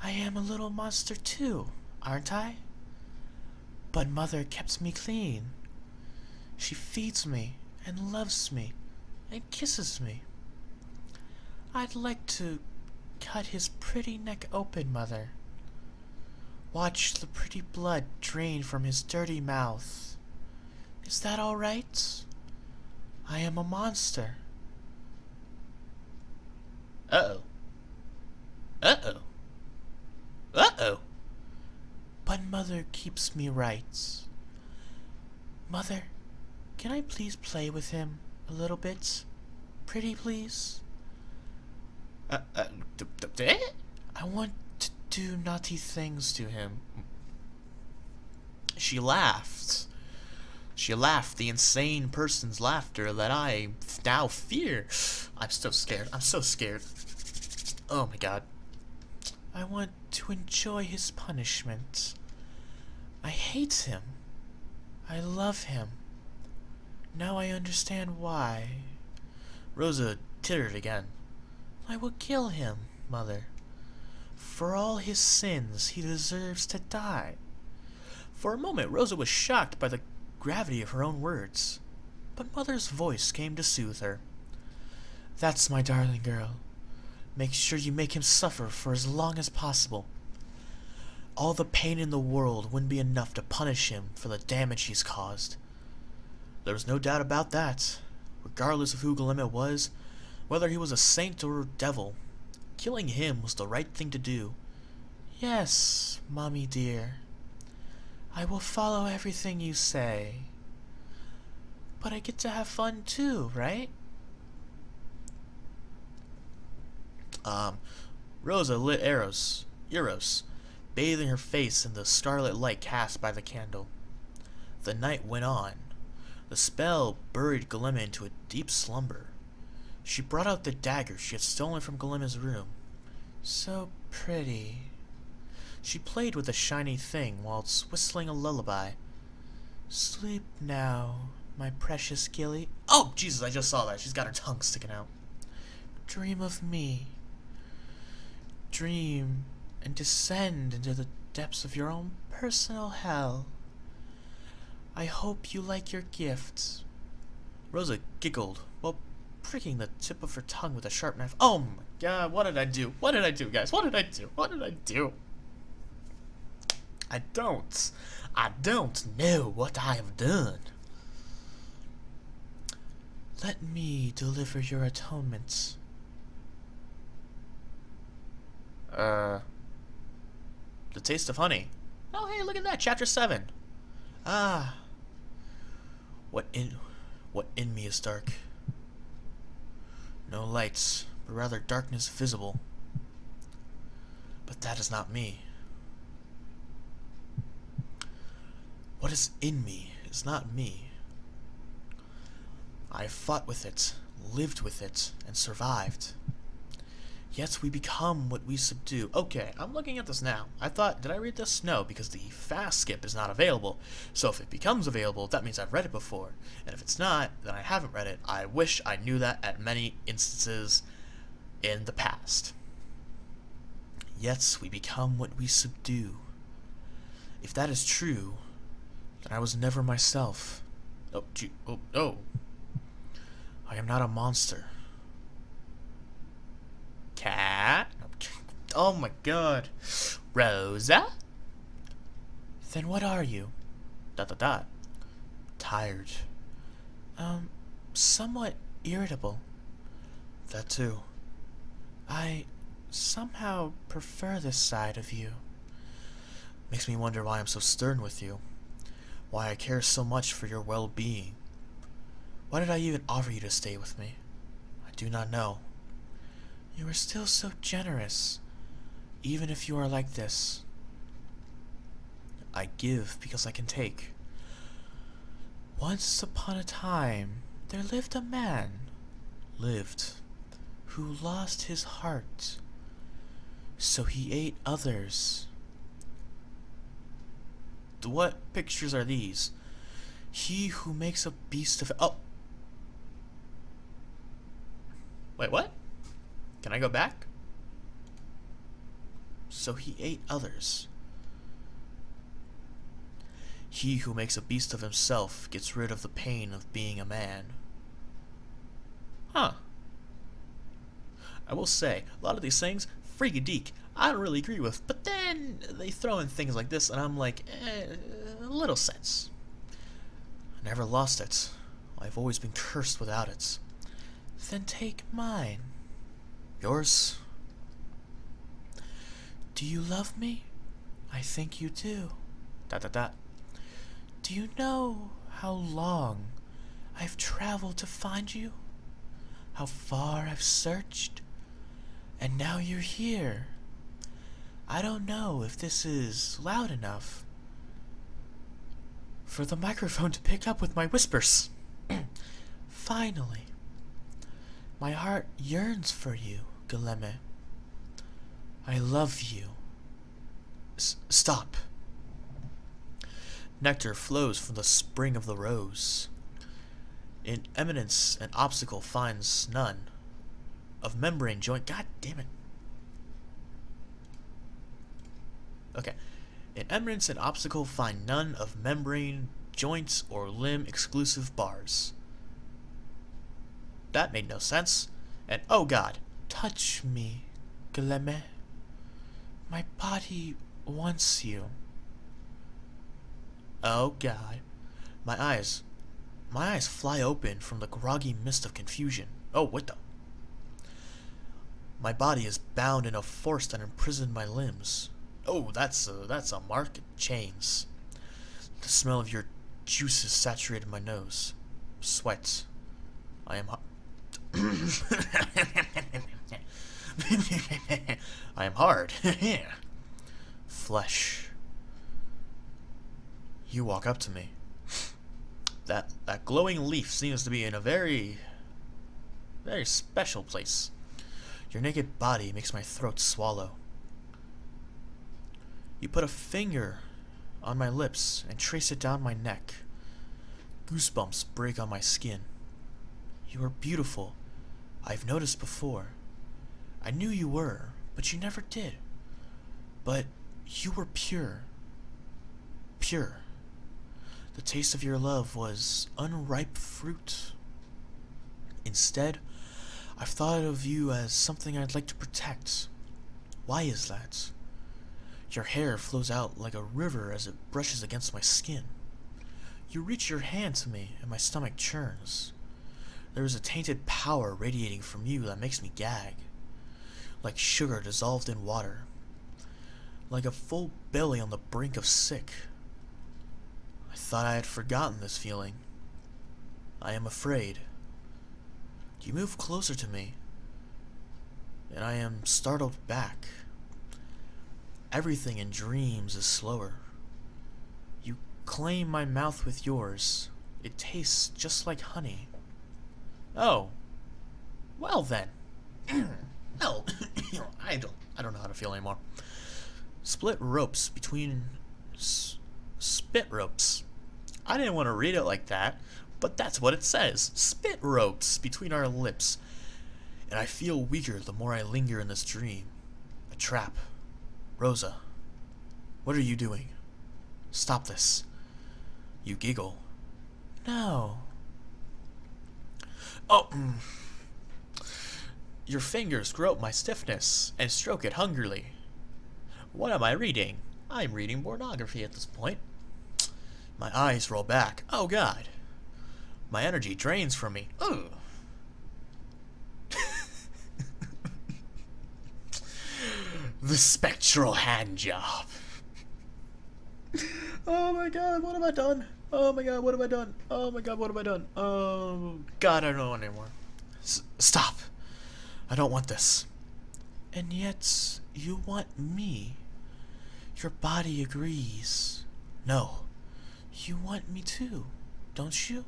I am a little monster too, aren't I? But mother keeps me clean. She feeds me and loves me and kisses me. I'd like to cut his pretty neck open, mother. Watch the pretty blood drain from his dirty mouth. Is that all right? I am a monster. Uh-oh. Uh-oh. Uh-oh. But Mother keeps me right. Mother, can I please play with him a little bit? Pretty please? I want to do naughty things to him. She laughed. She laughed the insane person's laughter that I now fear. I'm so scared. I'm so scared. Oh my god. I want to enjoy his punishment. I hate him. I love him. Now I understand why. Rosa tittered again. I will kill him, Mother. For all his sins, he deserves to die. For a moment, Rosa was shocked by the gravity of her own words. But Mother's voice came to soothe her. That's my darling girl. Make sure you make him suffer for as long as possible. All the pain in the world wouldn't be enough to punish him for the damage he's caused. There was no doubt about that. Regardless of who Glimmet was, whether he was a saint or a devil, killing him was the right thing to do. Yes, Mommy dear. I will follow everything you say. But I get to have fun too, right? Rosa lit Eros, bathing her face in the scarlet light cast by the candle. The night went on. The spell buried Glimmet into a deep slumber. She brought out the dagger she had stolen from Glimmet's room. So pretty. She played with the shiny thing whilst whistling a lullaby. Sleep now, my precious Gilly. Oh, Jesus, I just saw that. She's got her tongue sticking out. Dream of me. Dream and descend into the depths of your own personal hell. I hope you like your gifts. Rosa giggled while pricking the tip of her tongue with a sharp knife. Oh my god, what did I do? What did I do, guys? What did I do? What did I do? I don't know what I have done. Let me deliver your atonement. The taste of honey. Oh, hey, look at that, chapter 7. Ah. What in me is dark? No lights, but rather darkness visible. But that is not me. What is in me is not me. I fought with it, lived with it, and survived. Yet we become what we subdue. Okay, I'm looking at this now. I thought, did I read this? No, because the fast skip is not available. So if it becomes available, that means I've read it before. And if it's not, then I haven't read it. I wish I knew that at many instances in the past. Yet we become what we subdue. If that is true, then I was never myself. Oh. I am not a monster. Cat? Oh my god. Rosa? Then what are you? ... Tired. Somewhat irritable. That too. I somehow prefer this side of you. Makes me wonder why I'm so stern with you. Why I care so much for your well-being. Why did I even offer you to stay with me? I do not know. You are still so generous, even if you are like this. I give because I can take. Once upon a time, there lived a man, who lost his heart, so he ate others. What pictures are these? He who makes a beast of... Oh! Wait, what? Can I go back? So he ate others. He who makes a beast of himself gets rid of the pain of being a man. Huh. I will say, a lot of these things, freaky-deek, I don't really agree with, but then they throw in things like this and I'm like, a little sense. I never lost it. I've always been cursed without it. Then take mine. Yours? Do you love me? I think you do. Dot dot dot. Do you know how long I've traveled to find you? How far I've searched? And now you're here. I don't know if this is loud enough for the microphone to pick up with my whispers. Finally. My heart yearns for you, Galeme. I love you. Stop. Nectar flows from the spring of the rose. In eminence an obstacle finds none. Of membrane joint. God damn it. Okay. In eminence an obstacle find none of membrane, joints, or limb exclusive bars. That made no sense. And oh god. Touch me, Galeme. My body wants you. Oh god. My eyes fly open from the groggy mist of confusion. Oh, what the? My body is bound in a force that imprisoned my limbs. Oh, that's a mark of chains. The smell of your juices saturated my nose. Sweat. I am I am hard. Flesh. You walk up to me. That glowing leaf seems to be in a very special place. Your naked body makes my throat swallow. You put a finger on my lips and trace it down my neck. Goosebumps break on my skin. You are beautiful. I've noticed before. I knew you were, but you never did. But you were pure. Pure. The taste of your love was unripe fruit. Instead, I've thought of you as something I'd like to protect. Why is that? Your hair flows out like a river as it brushes against my skin. You reach your hand to me and my stomach churns. There is a tainted power radiating from you that makes me gag. Like sugar dissolved in water. Like a full belly on the brink of sick. I thought I had forgotten this feeling. I am afraid. You move closer to me, and I am startled back. Everything in dreams is slower. You claim my mouth with yours. It tastes just like honey. Oh. Well then. Well, I don't know how to feel anymore. Split ropes between spit ropes. I didn't want to read it like that, but that's what it says. Spit ropes between our lips. And I feel weaker the more I linger in this dream. A trap. Rosa, what are you doing? Stop this. You giggle. No. Oh. Your fingers grope my stiffness and stroke it hungrily. What am I reading? I'm reading pornography at this point. My eyes roll back. Oh god. My energy drains from me. Ugh. The spectral hand job. Oh my god, what have I done? Oh my god, what have I done? Oh my god, what have I done? Oh god, I don't know anymore. Stop. I don't want this. And yet, you want me. Your body agrees. No. You want me too, don't you?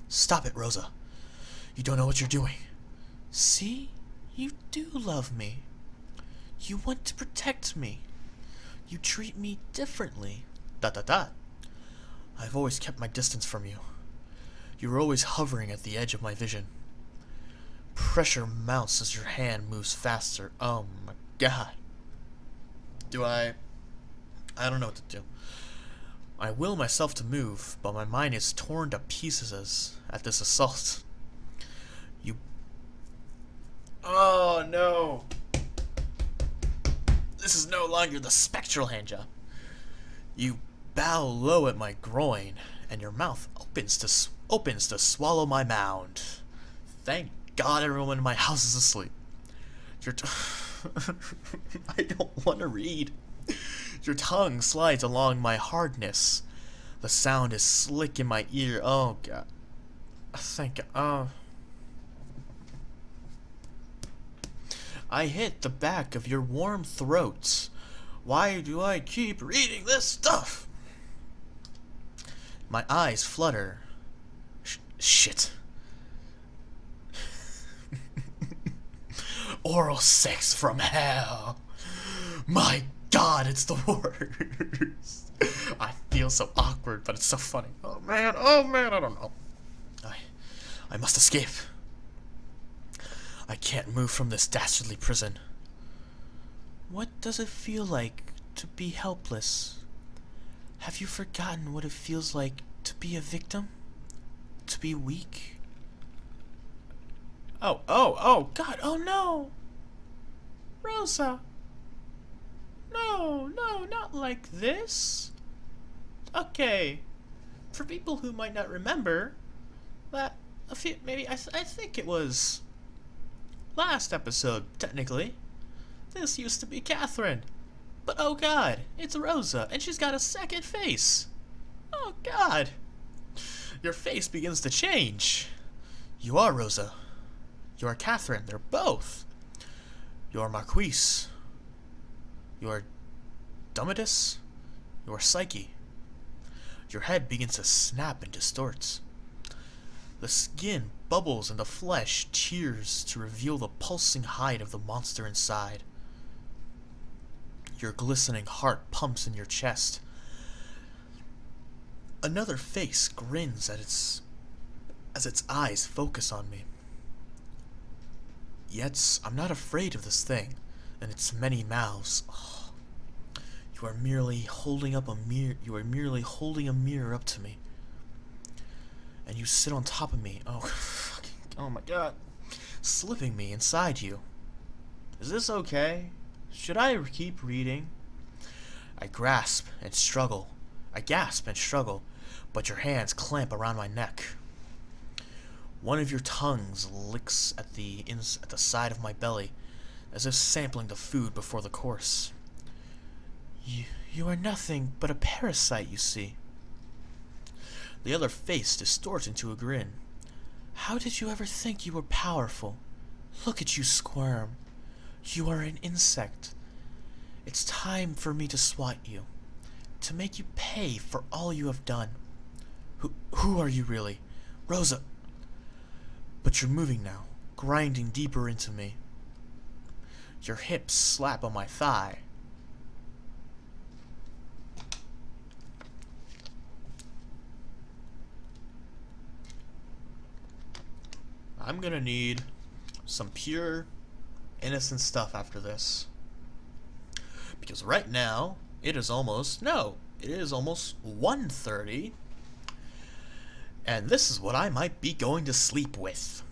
Stop it, Rosa. You don't know what you're doing. See? You do love me. You want to protect me. You treat me differently. ... I've always kept my distance from you. You were always hovering at the edge of my vision. Pressure mounts as your hand moves faster. Oh my god. I don't know what to do. I will myself to move, but my mind is torn to pieces at this assault. You... Oh no! This is no longer the spectral hand job. You bow low at my groin, and your mouth opens to swallow my mound. Thank God everyone in my house is asleep. I don't want to read. Your tongue slides along my hardness. The sound is slick in my ear. Oh, God. I hit the back of your warm throat. Why do I keep reading this stuff? My eyes flutter. Shit. Oral sex from hell. My God, it's the worst. I feel so awkward, but it's so funny. Oh man, I don't know. I must escape. I can't move from this dastardly prison. What does it feel like to be helpless? Have you forgotten what it feels like to be a victim? To be weak? Oh, God, oh no! Rosa! No, not like this. Okay. For people who might not remember, I think it was last episode, technically. This used to be Catherine. But oh God, it's Rosa, and she's got a second face. Oh God. Your face begins to change. You are Rosa. You are Catherine. They're both. You are Marquise. You are Dumidus. You are Psyche. Your head begins to snap and distorts. The skin bubbles and the flesh tears to reveal the pulsing hide of the monster inside. Your glistening heart pumps in your chest. Another face grins as its eyes focus on me. Yet I'm not afraid of this thing and its many mouths. Oh, you are merely holding a mirror up to me. And you sit on top of me. Oh my God. Slipping me inside you. Is this okay? Should I keep reading? I gasp and struggle, but your hands clamp around my neck. One of your tongues licks at the side of my belly, as if sampling the food before the course. You are nothing but a parasite, you see. The other face distorts into a grin. How did you ever think you were powerful? Look at you squirm. You are an insect. It's time for me to swat you, to make you pay for all you have done. Who are you really? Rosa. But you're moving now, grinding deeper into me. Your hips slap on my thigh. I'm gonna need some pure, innocent stuff after this. Because right now, it is almost 1:30. And this is what I might be going to sleep with.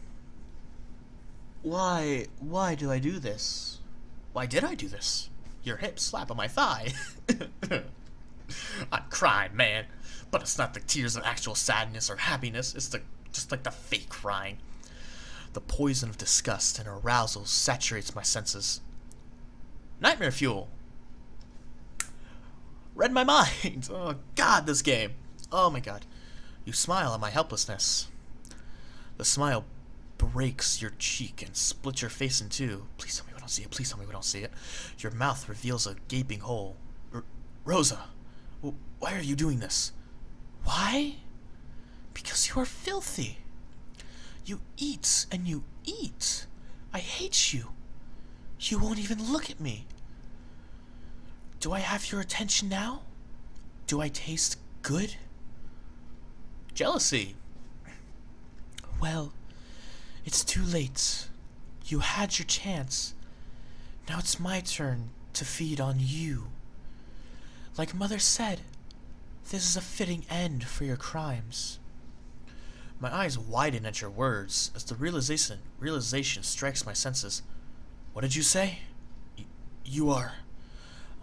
Why do I do this? Why did I do this? Your hips slap on my thigh. I'm crying, man. But it's not the tears of actual sadness or happiness. It's just like the fake crying. The poison of disgust and arousal saturates my senses. Nightmare fuel. Read my mind. Oh God, this game. Oh my God. You smile at my helplessness. The smile breaks your cheek and splits your face in two. Please tell me we don't see it. Please tell me we don't see it. Your mouth reveals a gaping hole. Rosa, why are you doing this? Why? Because you are filthy. You eat and you eat. I hate you. You won't even look at me. Do I have your attention now? Do I taste good? Jealousy. Well, it's too late. You had your chance. Now it's my turn to feed on you. Like Mother said, this is a fitting end for your crimes. My eyes widen at your words as the realization strikes my senses. What did you say? You are...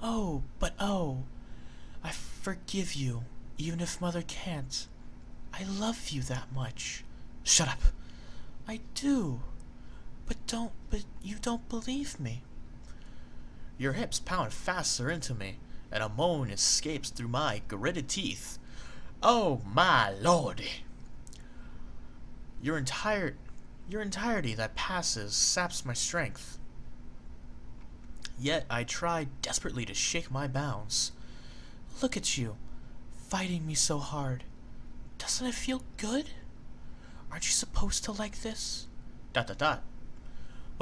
Oh, I forgive you, even if Mother can't. I love you that much. Shut up. I do. But you don't believe me. Your hips pound faster into me, and a moan escapes through my gritted teeth. Oh my lordy! Your entirety that passes saps my strength. Yet I try desperately to shake my bounds. Look at you, fighting me so hard. Doesn't it feel good? Aren't you supposed to like this? ... What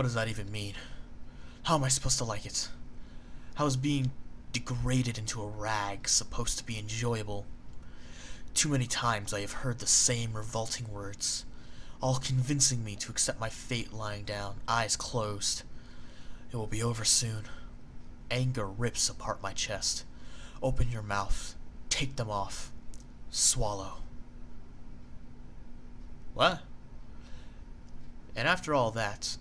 does that even mean? How am I supposed to like it? How is being degraded into a rag supposed to be enjoyable? Too many times I have heard the same revolting words, all convincing me to accept my fate lying down, eyes closed. It will be over soon. Anger rips apart my chest. Open your mouth. Take them off. Swallow. What? And after all that,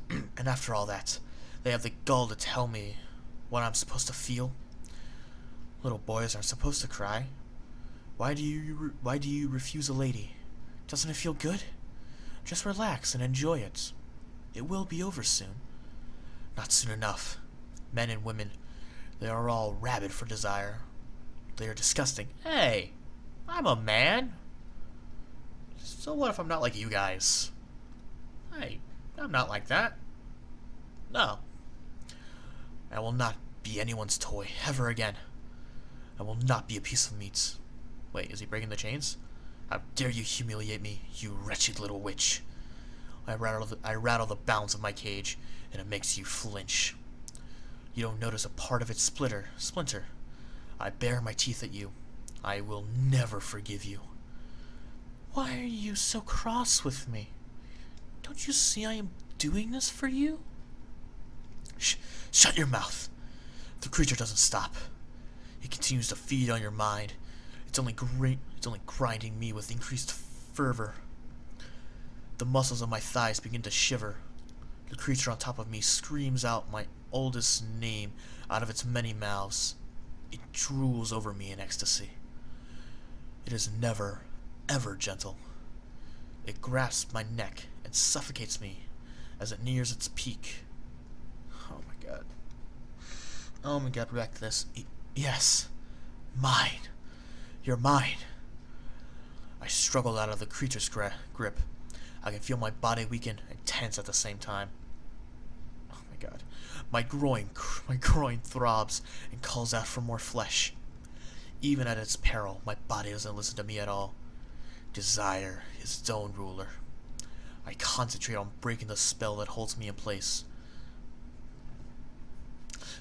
they have the gall to tell me what I'm supposed to feel. Little boys aren't supposed to cry. Why do you refuse a lady? Doesn't it feel good? Just relax and enjoy it. It will be over soon. Not soon enough. Men and women, they are all rabid for desire. They are disgusting. Hey, I'm a man. So what if I'm not like you guys? Hey, I'm not like that. No. I will not be anyone's toy ever again. I will not be a piece of meat. Wait, is he breaking the chains? How dare you humiliate me, you wretched little witch. I rattle the bounds of my cage, and it makes you flinch. You don't notice a part of it splinter. I bare my teeth at you. I will never forgive you. Why are you so cross with me? Don't you see I am doing this for you? Shut your mouth. The creature doesn't stop. It continues to feed on your mind. It's only grinding me with increased fervor. The muscles of my thighs begin to shiver. The creature on top of me screams out my oldest name out of its many mouths. It drools over me in ecstasy. It is never, ever gentle. It grasps my neck and suffocates me as it nears its peak. Oh my god. Oh my god, back to this. Yes. Mine. You're mine. I struggle out of the creature's grip. I can feel my body weaken and tense at the same time. Oh my god. My groin throbs and calls out for more flesh. Even at its peril, my body doesn't listen to me at all. Desire is its own ruler. I concentrate on breaking the spell that holds me in place.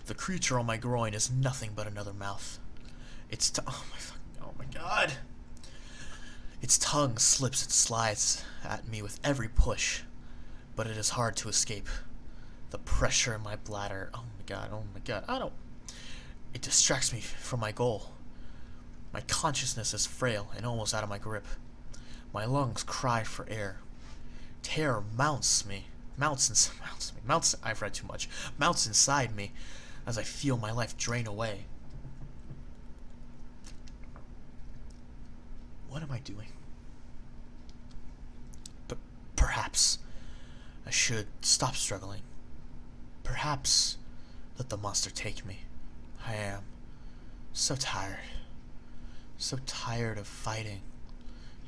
The creature on my groin is nothing but another mouth. Oh my god. Its tongue slips and slides at me with every push, but it is hard to escape. The pressure in my bladder, oh my god, it distracts me from my goal. My consciousness is frail and almost out of my grip. My lungs cry for air. Terror mounts inside me as I feel my life drain away. What am I doing? But perhaps I should stop struggling. Perhaps let the monster take me. I am so tired. So tired of fighting.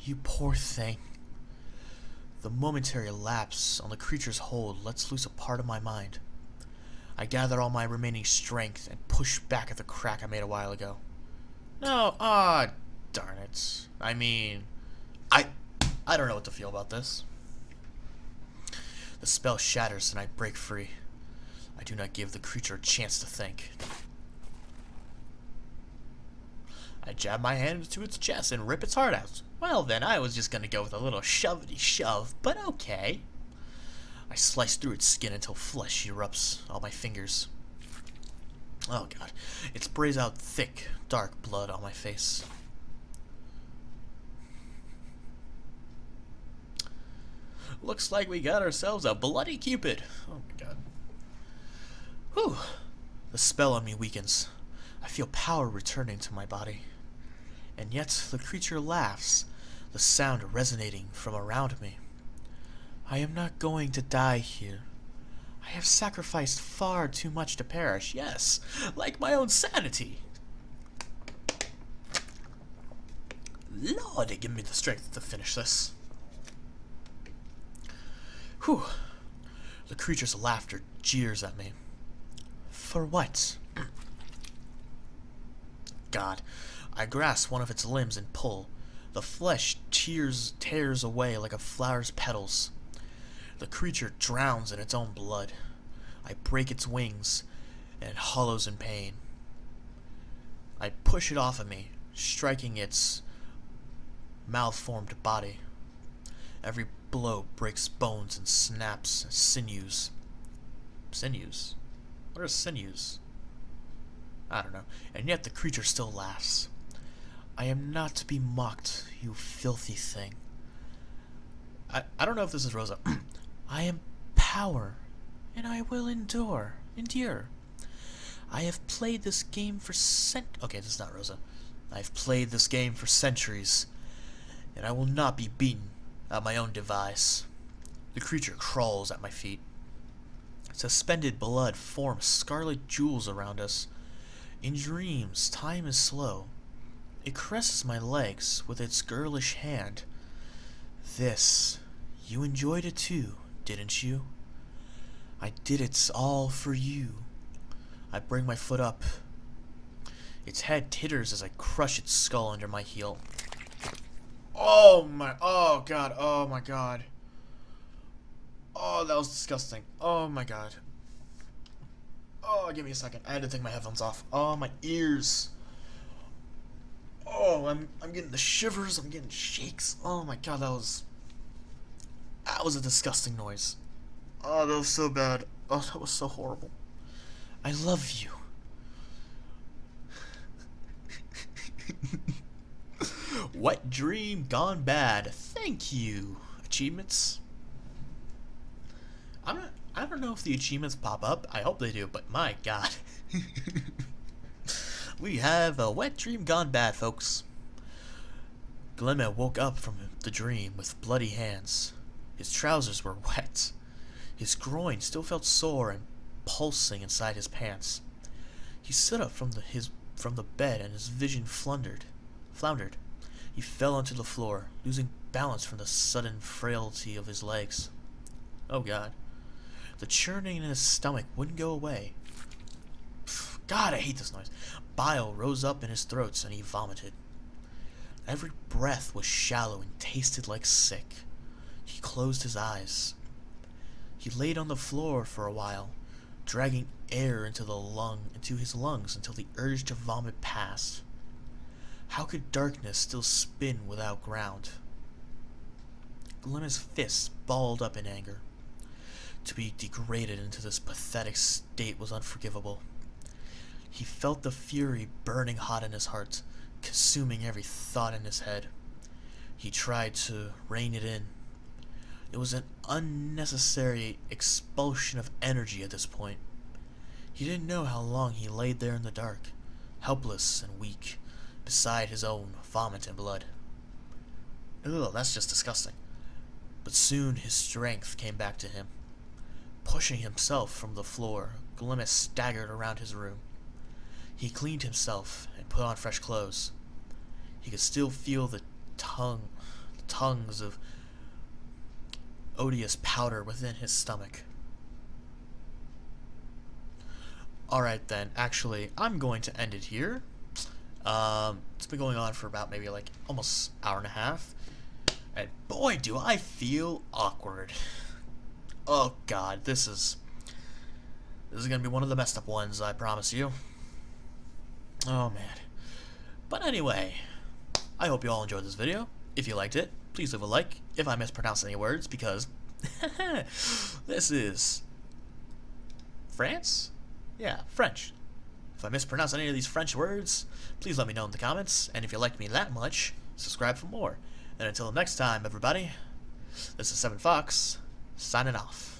You poor thing. The momentary lapse on the creature's hold lets loose a part of my mind. I gather all my remaining strength and push back at the crack I made a while ago. No, darn it. I mean, I don't know what to feel about this. The spell shatters and I break free. I do not give the creature a chance to think. I jab my hand into its chest and rip its heart out. Well then, I was just gonna go with a little shovety shove, but okay. I slice through its skin until flesh erupts on my fingers. Oh god. It sprays out thick, dark blood on my face. Looks like we got ourselves a bloody Cupid. Oh my god. Whew. The spell on me weakens. I feel power returning to my body. And yet the creature laughs, the sound resonating from around me. I am not going to die here. I I have sacrificed far too much to perish, yes, like my own sanity. Lord, give me the strength to finish this. Whew. The creature's laughter jeers at me. For what? God. I grasp one of its limbs and pull. The flesh tears away like a flower's petals. The creature drowns in its own blood. I break its wings, and it hollows in pain. I push it off of me, striking its malformed body. Every blow breaks bones and snaps sinews. Sinews? What are sinews? I don't know. And yet the creature still laughs. I am not to be mocked, you filthy thing. I don't know if this is Rosa. I am power, and I will endure. I have played this game for okay, this is not Rosa. I've played this game for centuries, and I will not be beaten at my own device. The creature crawls at my feet. Suspended blood forms scarlet jewels around us. In dreams, time is slow. It caresses my legs with its girlish hand. This, you enjoyed it too, didn't you? I did it all for you. I bring my foot up. Its head titters as I crush its skull under my heel. Oh god, oh my god. Oh, that was disgusting. Oh my god. Oh, give me a second. I had to take my headphones off. Oh, my ears. Oh, I'm getting the shivers. I'm getting shakes. Oh my god, that was a disgusting noise. Oh, that was so bad. Oh, that was so horrible. I love you. Wet dream gone bad. Thank you. Achievements. I don't know if the achievements pop up. I hope they do, but my god. We have a wet dream gone bad, folks. Glimmer woke up from the dream with bloody hands. His trousers were wet. His groin still felt sore and pulsing inside his pants. He stood up from the bed and his vision floundered. He fell onto the floor, losing balance from the sudden frailty of his legs. Oh god. The churning in his stomach wouldn't go away. God, I hate this noise. Bile rose up in his throat and he vomited. Every breath was shallow and tasted like sick. He closed his eyes. He laid on the floor for a while, dragging air into his lungs until the urge to vomit passed. How could darkness still spin without ground? Glimmer's fists balled up in anger. To be degraded into this pathetic state was unforgivable. He felt the fury burning hot in his heart, consuming every thought in his head. He tried to rein it in. It was an unnecessary expulsion of energy at this point. He didn't know how long he laid there in the dark, helpless and weak, beside his own vomit and blood. Ugh, that's just disgusting. But soon his strength came back to him. Pushing himself from the floor, Glimmis staggered around his room. He cleaned himself and put on fresh clothes. He could still feel the tongues of odious powder within his stomach. Alright then, actually, I'm going to end it here. It's been going on for about maybe like almost an hour and a half. And boy, do I feel awkward. Oh god, this is gonna be one of the messed up ones, I promise you. Oh man. But anyway, I hope you all enjoyed this video. If you liked it, please leave a like if I mispronounced any words, because this is France? Yeah, French. If I mispronounce any of these French words, please let me know in the comments, and if you liked me that much, subscribe for more. And until next time, everybody, this is 7Fox, signing off.